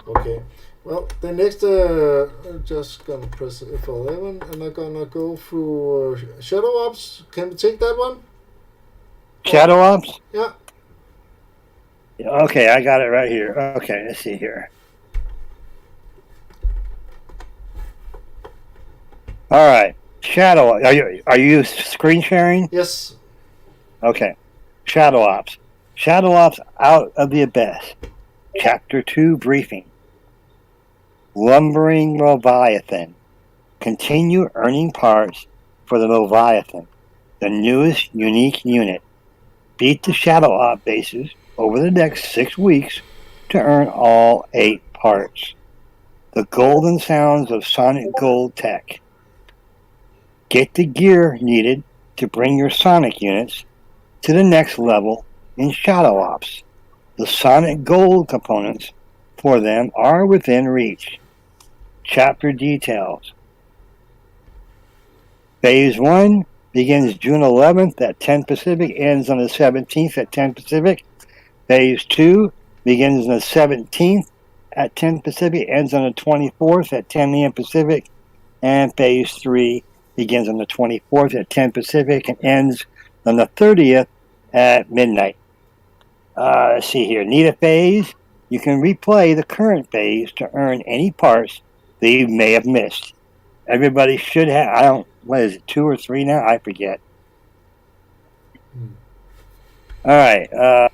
Speaker 1: Okay. Well, the next, I'm just gonna press F11 and I'm gonna go through Shadow Ops. Can we take that one?
Speaker 5: Shadow Ops?
Speaker 1: Yeah.
Speaker 5: Okay, I got it right here. Okay, let's see here. All right, Shadow. Are you screen sharing?
Speaker 1: Yes.
Speaker 5: Okay, Shadow Ops. Shadow Ops Out of the Abyss. Chapter 2 briefing. Lumbering Leviathan. Continue earning parts for the Leviathan, the newest unique unit. Beat the Shadow Op bases over the next 6 weeks to earn all 8 parts. The golden sounds of Sonic Gold Tech. Get the gear needed to bring your Sonic units to the next level in Shadow Ops. The Sonic Gold components for them are within reach. Chapter details. Phase 1 begins June 11th at 10 Pacific, ends on the 17th at 10 Pacific. Phase 2 begins on the 17th at 10 Pacific, ends on the 24th at 10 a.m. Pacific. And Phase 3 begins on the 24th at 10 Pacific and ends on the 30th at midnight. Let's see here. Need a phase? You can replay the current phase to earn any parts that you may have missed. Everybody should have, what is it, 2 or 3 now? I forget. All right.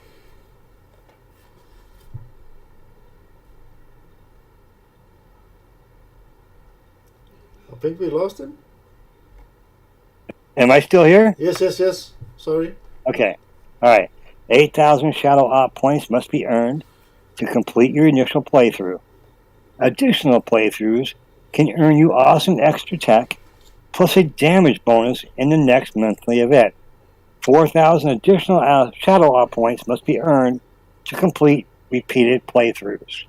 Speaker 1: think we lost him.
Speaker 5: Am I still here?
Speaker 1: Yes. Sorry.
Speaker 5: Okay. All right. 8,000 Shadow Op points must be earned to complete your initial playthrough. Additional playthroughs can earn you awesome extra tech plus a damage bonus in the next monthly event. 4,000 additional Shadow Op points must be earned to complete repeated playthroughs.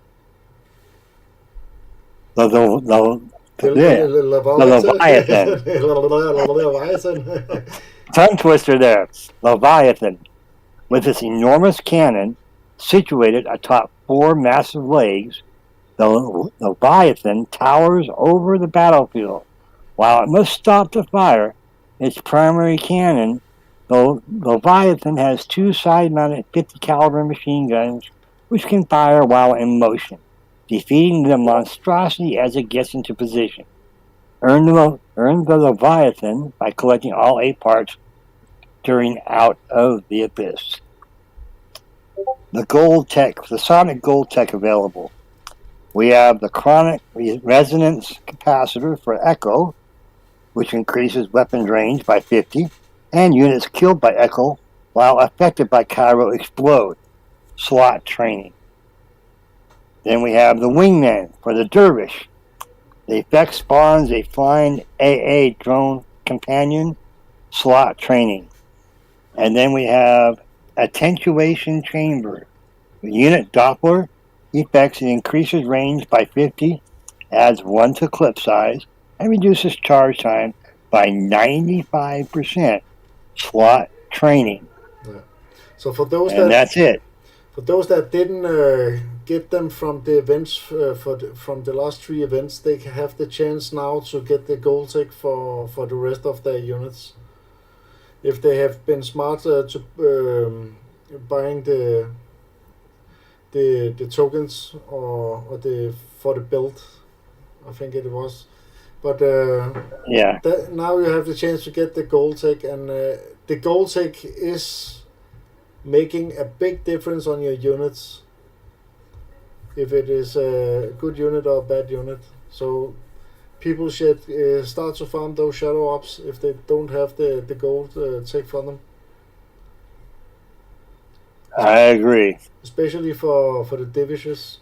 Speaker 5: The Leviathan.
Speaker 1: Leviathan.
Speaker 5: Tongue twister there. Leviathan. With its enormous cannon situated atop 4 massive legs, the Leviathan towers over the battlefield. While it must stop the fire, its primary cannon, the Leviathan has 2 side-mounted 50 caliber machine guns which can fire while in motion, defeating the monstrosity as it gets into position. Earn the Leviathan by collecting all 8 parts during Out of the Abyss. The Sonic Gold Tech available. We have the Chronic Resonance Capacitor for Echo, which increases weapons range by 50, and units killed by Echo while affected by Cairo explode. Slot training. Then we have the Wingman for the Dervish. The effect spawns a flying AA drone companion. Slot training. And then we have Attenuation Chamber. The unit Doppler effects and increases range by 50, adds 1 to clip size, and reduces charge time by 95%. Slot training.
Speaker 1: Yeah. So for those
Speaker 5: and that's it.
Speaker 1: For those that didn't get them from the events from the last 3 events, they have the chance now to get the gold tech for the rest of their units. If they have been smart to buying the tokens or the for the build, I think it was. But
Speaker 5: yeah,
Speaker 1: now you have the chance to get the gold tech, and the gold tech is making a big difference on your units. If it is a good unit or a bad unit, so people should start to farm those shadow ops if they don't have the gold tech for them.
Speaker 5: I agree.
Speaker 1: Especially for the divishes.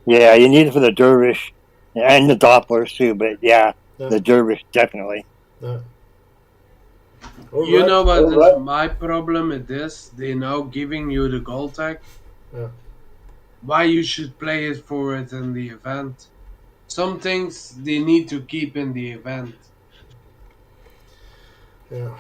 Speaker 5: Yeah, you need it for the Dervish and the Dopplers too, but the Dervish definitely.
Speaker 1: Yeah.
Speaker 3: You know what is my problem with this? They're now giving you the gold tag.
Speaker 1: Yeah.
Speaker 3: Why you should play it for it in the event? Some things they need to keep in the event.
Speaker 1: Yeah.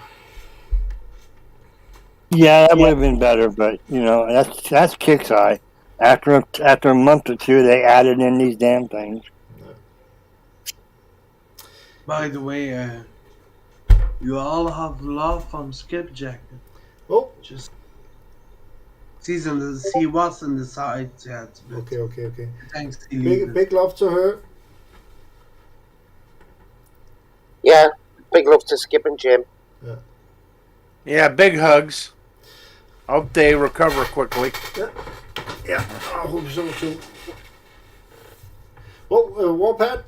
Speaker 5: Yeah, that would have been better, but that's Kick's Eye. After a month or 2, they added in these damn things.
Speaker 3: By the way, you all have love from Skipjacket.
Speaker 1: Oh,
Speaker 3: just see what's in the side chat.
Speaker 1: Okay.
Speaker 3: Thanks.
Speaker 1: Big love to her.
Speaker 4: Yeah, big love to Skip and Jim.
Speaker 6: Yeah, big hugs. Hope they recover quickly.
Speaker 1: Yeah, I hope so too. Well, Warpath.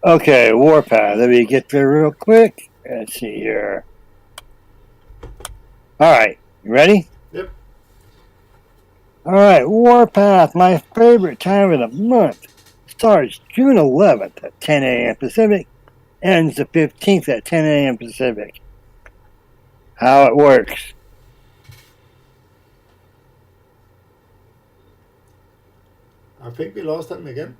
Speaker 5: Okay, Warpath. Let me get there real quick. Let's see here. All right, you ready?
Speaker 1: Yep.
Speaker 5: All right, Warpath, my favorite time of the month. Starts June 11th at 10 a.m. Pacific, ends the 15th at 10 a.m. Pacific. How it works.
Speaker 1: I think we lost him again.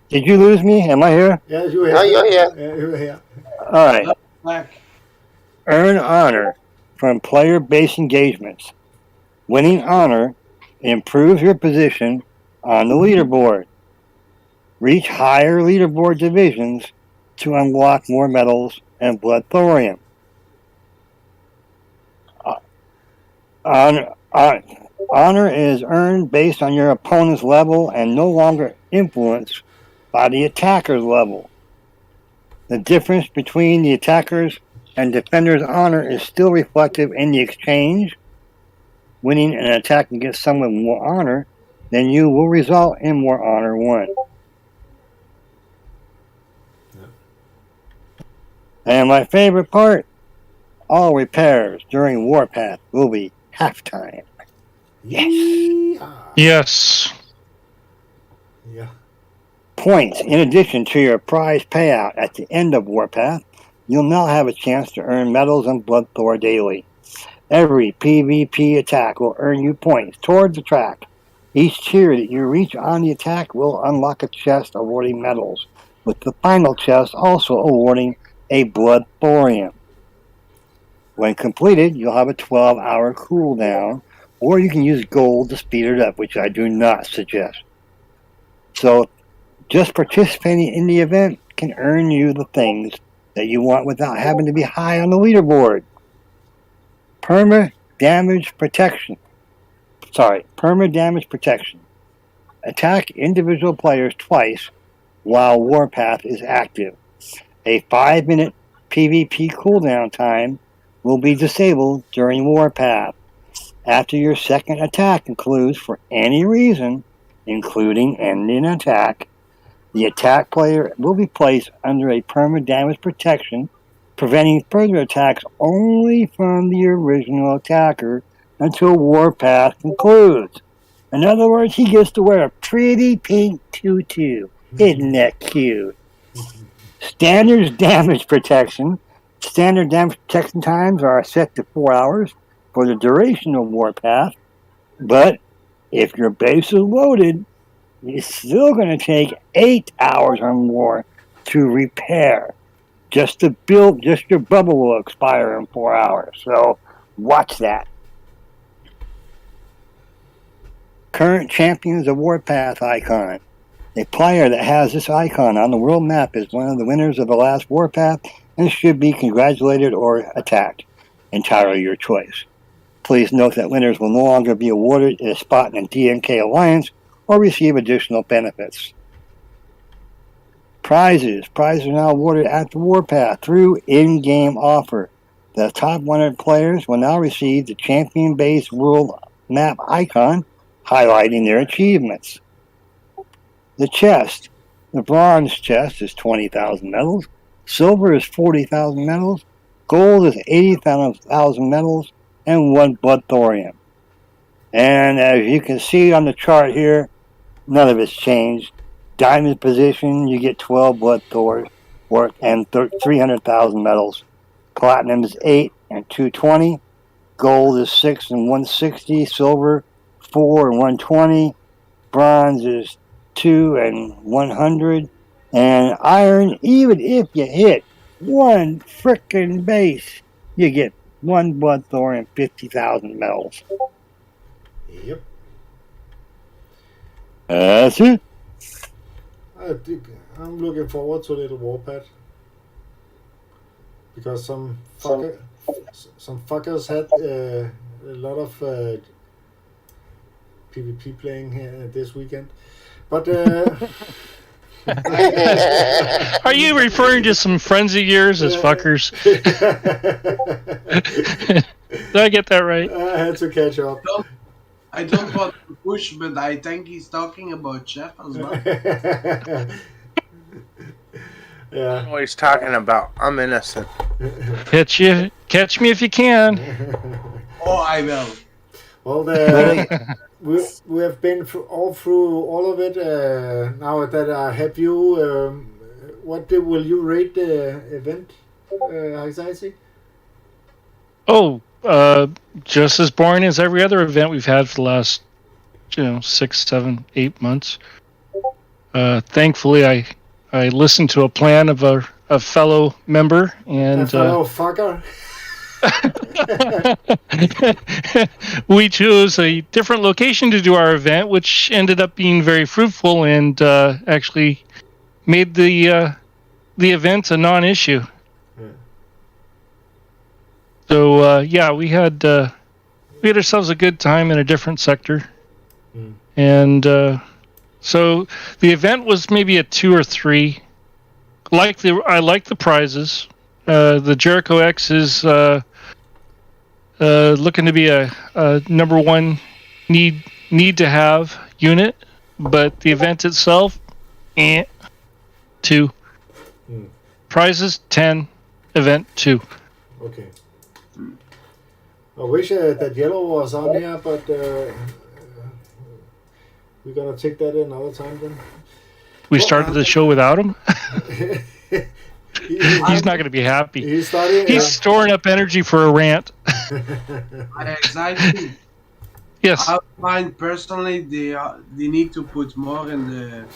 Speaker 5: Did you lose me? Am I here?
Speaker 1: Yeah, you're here.
Speaker 4: No, you're here.
Speaker 1: Yeah, you're here.
Speaker 5: All right.
Speaker 3: Black.
Speaker 5: Earn honor from player-based engagements. Winning honor improves your position on the leaderboard. Reach higher leaderboard divisions to unlock more medals and blood thorium. Honor is earned based on your opponent's level and no longer influenced by the attacker's level. The difference between the attacker's and defender's honor is still reflective in the exchange. Winning an attack against someone with more honor then you will result in more honor 1. And my favorite part, all repairs during Warpath will be halftime. Yes.
Speaker 7: Yes.
Speaker 1: Yeah.
Speaker 5: Points, in addition to your prize payout at the end of Warpath, you'll now have a chance to earn medals and Bloodthor daily. Every PvP attack will earn you points towards the track. Each tier that you reach on the attack will unlock a chest awarding medals, with the final chest also awarding a Bloodthorium. When completed, you'll have a 12-hour cooldown, or you can use gold to speed it up, which I do not suggest. So, just participating in the event can earn you the things that you want without having to be high on the leaderboard. Perma-damage protection. Attack individual players twice while Warpath is active. A 5-minute PvP cooldown time will be disabled during Warpath. After your second attack concludes for any reason, including ending an attack, the attack player will be placed under a perma-damage protection, preventing further attacks only from the original attacker until Warpath concludes. In other words, he gets to wear a pretty pink tutu. Isn't that cute? Standard damage protection times are set to 4 hours for the duration of Warpath, but if your base is loaded, it's still going to take 8 hours or more to repair. Just your bubble will expire in 4 hours, so watch that. Current champions of Warpath icon. A player that has this icon on the world map is one of the winners of the last Warpath and should be congratulated or attacked. Entirely your choice. Please note that winners will no longer be awarded a spot in the DNK Alliance or receive additional benefits. Prizes. Prizes are now awarded after Warpath through in-game offer. The top 100 players will now receive the champion-based world map icon, highlighting their achievements. The chest. The bronze chest is 20,000 medals. Silver is 40,000 medals. Gold is 80,000 medals. And 1 Bloodthorium. And as you can see on the chart here, none of it's changed. Diamond position, you get 12 Bloodthors worth and 300,000 medals. Platinum is 8 and 220. Gold is 6 and 160. Silver, 4 and 120. Bronze is 2 and 100. And iron, even if you hit one frickin' base, you get 1 Bloodthor and 50,000 medals.
Speaker 1: Yep.
Speaker 5: That's it.
Speaker 1: I'm looking forward to Little Warpath. Because some fuckers had a lot of PvP playing here this weekend. But
Speaker 7: Are you referring to some friends of yours as fuckers? Did I get that right?
Speaker 1: I had to catch up.
Speaker 3: I don't want to push, but I think he's talking about Jeff as well.
Speaker 1: Yeah.
Speaker 6: I don't know what he's talking about. I'm innocent.
Speaker 7: Catch me if you can.
Speaker 3: Oh, I will.
Speaker 1: Well, we have been through all of it. Now that I have you, will you rate the event, Anxiety?
Speaker 7: Oh, just as boring as every other event we've had for the last, 6, 7, 8 months. Thankfully, I listened to a plan of a fellow member and
Speaker 1: A fellow fucker.
Speaker 7: we chose a different location to do our event, which ended up being very fruitful and actually made the event a non-issue.
Speaker 1: Yeah.
Speaker 7: So we had ourselves a good time in a different sector, and so the event was maybe a 2 or 3. I like the prizes. The Jericho X is looking to be a number one need to have. unit, but the event itself, 2. Prizes 10, event 2.
Speaker 1: Okay. I wish that Yellow was on here, but we're gonna take that another time then.
Speaker 7: We started the show without him. He's not going to be happy.
Speaker 1: He's starting.
Speaker 7: He's storing up energy for a rant.
Speaker 3: Exactly.
Speaker 7: Yes.
Speaker 3: I find personally they need to put more in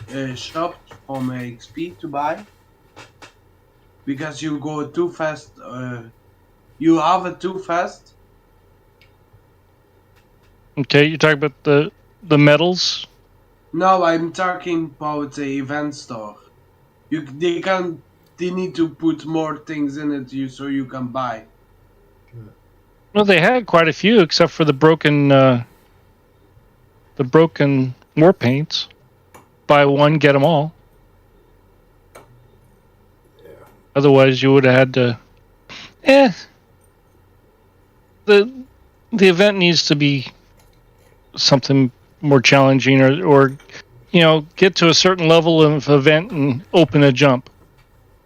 Speaker 3: the shop for my XP to buy, because you go too fast. You have it too fast.
Speaker 7: Okay, you're talking about the medals?
Speaker 3: No, I'm talking about the event store. They need to put more things in it so you can buy.
Speaker 7: Well, they had quite a few, except for the broken war paints. Buy one, get them all.
Speaker 1: Yeah.
Speaker 7: Otherwise, you would have had to. The event needs to be something more challenging, or get to a certain level of event and open a jump,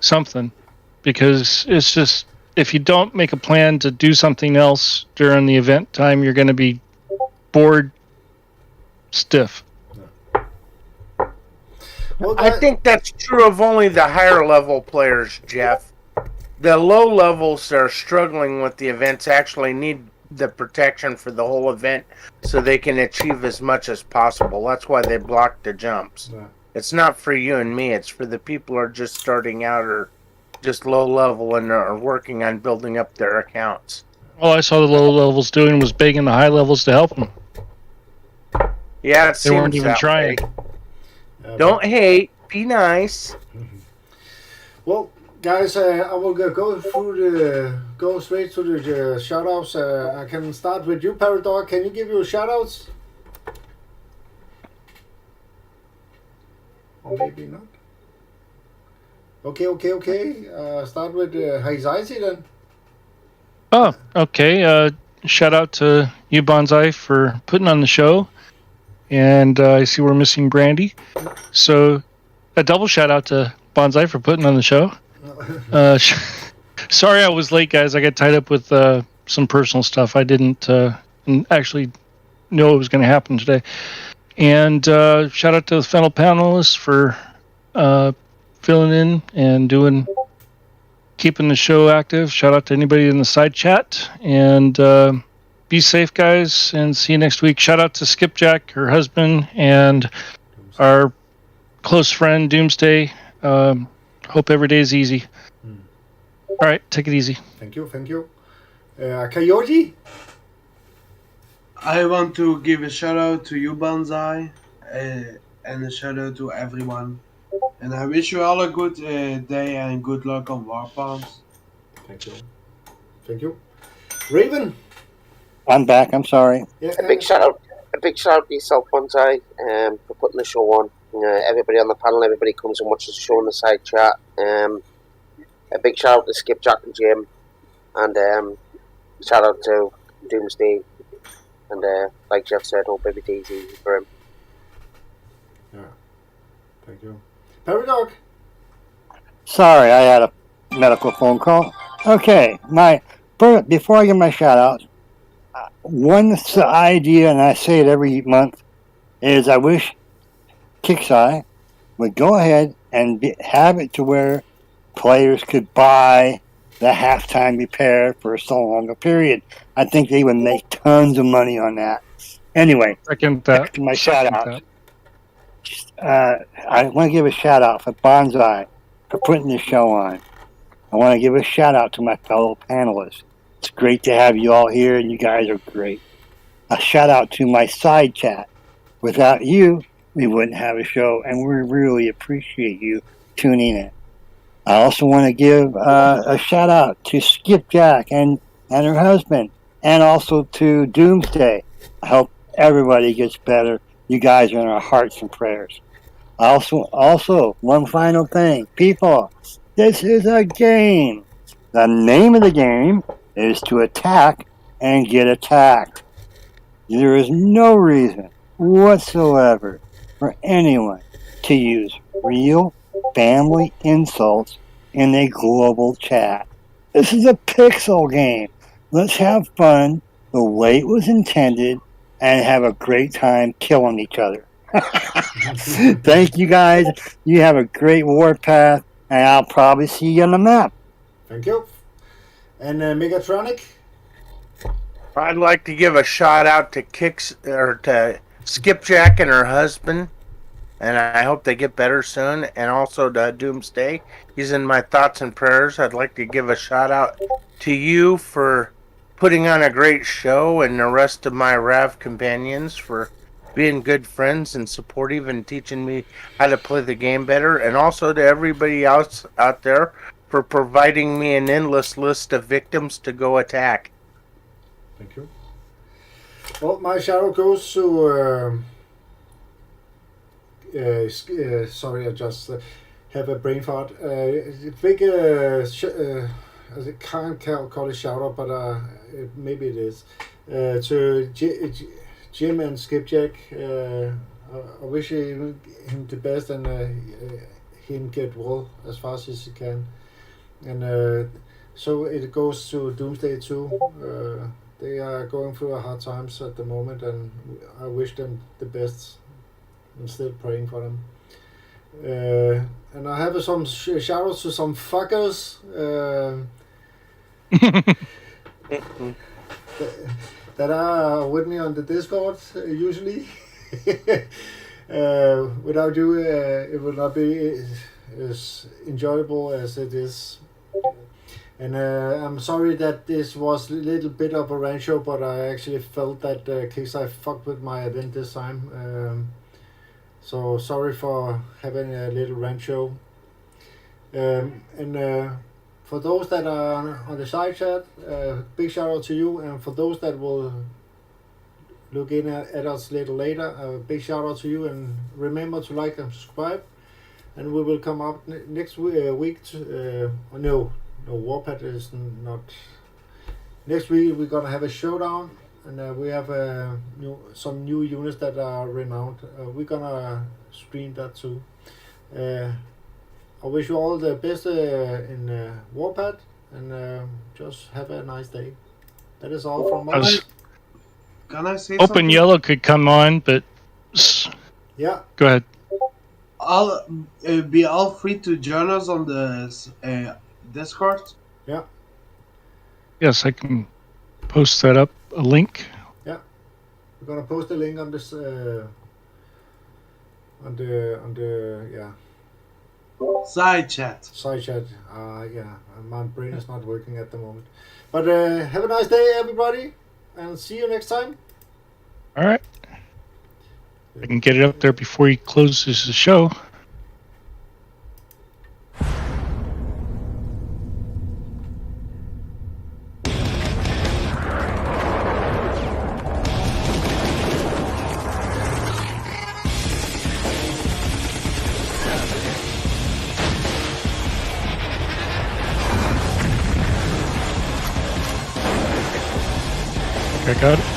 Speaker 7: something, because it's just, if you don't make a plan to do something else during the event time, you're going to be bored stiff.
Speaker 1: Well,
Speaker 6: I think that's true of only the higher level players, Jeff. The low levels that are struggling with the events actually need the protection for the whole event so they can achieve as much as possible. That's why they block the jumps.
Speaker 1: Yeah.
Speaker 6: It's not for you and me. It's for the people who are just starting out or just low level and are working on building up their accounts.
Speaker 7: All I saw the low levels doing was begging the high levels to help them.
Speaker 6: Yeah, it
Speaker 7: They weren't
Speaker 6: seems
Speaker 7: even
Speaker 6: that
Speaker 7: trying.
Speaker 6: way. Don't hate. Be nice.
Speaker 1: Well, guys, I will go straight to the shout outs. I can start with you, Paradog. Can you give your shout outs? Or maybe not. Okay. Start with Heizaisi then.
Speaker 7: Oh, okay. Shout out to you, Bonsai, for putting on the show. And I see we're missing Brandy. So a double shout out to Bonsai for putting on the show. Sorry I was late, guys. I got tied up with some personal stuff. I didn't actually know it was going to happen today. And shout out to the fellow panelists for filling in and keeping the show active. Shout out to anybody in the side chat. And be safe, guys, and see you next week. Shout out to Skipjack, her husband, and our close friend, Doomsday. Hope every day is easy. All right, take it easy.
Speaker 1: Thank you. Coyote?
Speaker 3: I want to give a shout out to you, Banzai, and a shout out to everyone. And I wish you all a good day and good luck on Warpalms.
Speaker 1: Thank you. Raven?
Speaker 5: I'm back. I'm sorry.
Speaker 1: Yeah,
Speaker 4: A big shout out to yourself, Bonsai, for putting the show on. Everybody on the panel, everybody comes and watches the show in the side chat. A big shout out to Skipjack and Jim, and shout out to Doomsday. And like Jeff said, hope every day's easy for him.
Speaker 1: Yeah. Thank you. Paradog?
Speaker 5: Sorry, I had a medical phone call. Okay, before I give my shout out, one idea, and I say it every month, is I wish Kixeye would go ahead and have it to where players could buy the halftime repair for so long a period. I think they would make tons of money on that. Anyway,
Speaker 7: Second that.
Speaker 5: back to my shout out. I want to give a shout out for Bonsai for putting this show on. I want to give a shout out to my fellow panelists. It's great to have you all here, and you guys are great. A shout out to my side chat. Without you, we wouldn't have a show, and we really appreciate you tuning in. I also want to give a shout out to Skipjack and her husband, and also to Doomsday. I hope everybody gets better. You guys are in our hearts and prayers. Also, one final thing. People, this is a game. The name of the game is to attack and get attacked. There is no reason whatsoever for anyone to use real family insults in a global chat. This is a pixel game. Let's have fun the way it was intended and have a great time killing each other. Thank you guys. You have a great warpath, and I'll probably see you on the map.
Speaker 1: Thank you. And Megatronic?
Speaker 6: I'd like to give a shout out to to Skipjack and her husband, and I hope they get better soon. And also to Doomsday, he's in my thoughts and prayers. I'd like to give a shout out to you for putting on a great show, and the rest of my Rav companions for being good friends and supportive and teaching me how to play the game better, and also to everybody else out there for providing me an endless list of victims to go attack.
Speaker 1: Thank you. Well, my shout out goes to. Sorry, I just have a brain fart. Big. I can't call it shout out, but maybe it is. To Jim and Skipjack. I wish him the best and him get well as fast as he can. And so it goes to Doomsday too. They are going through a hard times at the moment, and I wish them the best. I'm still praying for them. And I have some shout outs to some fuckers that are with me on the Discord usually. Without you, it would not be as enjoyable as it is. And I'm sorry that this was a little bit of a rant show, but I actually felt that Kickstarter fucked with my event this time. So sorry for having a little rant show. And for those that are on the side chat, big shout out to you. And for those that will look in at us a little later, a big shout out to you. And remember to like and subscribe. And we will come up next week. No, Warpath is not. Next week we're gonna have a showdown, and we have some new units that are renowned. We're gonna stream that too. I wish you all the best in Warpath, and just have a nice day. That is all from us.
Speaker 3: Can I say
Speaker 7: Open
Speaker 3: something?
Speaker 7: Yellow could come on, but
Speaker 1: Yeah.
Speaker 7: go ahead.
Speaker 3: I'll be all free to join us on the Discord.
Speaker 1: Yeah.
Speaker 7: Yes, I can post that up, a link.
Speaker 1: We're gonna post the link on this on the
Speaker 3: Side chat.
Speaker 1: side chat. My brain is not working at the moment. But have a nice day, everybody, and see you next time.
Speaker 7: All right. I can get it up there before he closes the show. I got it.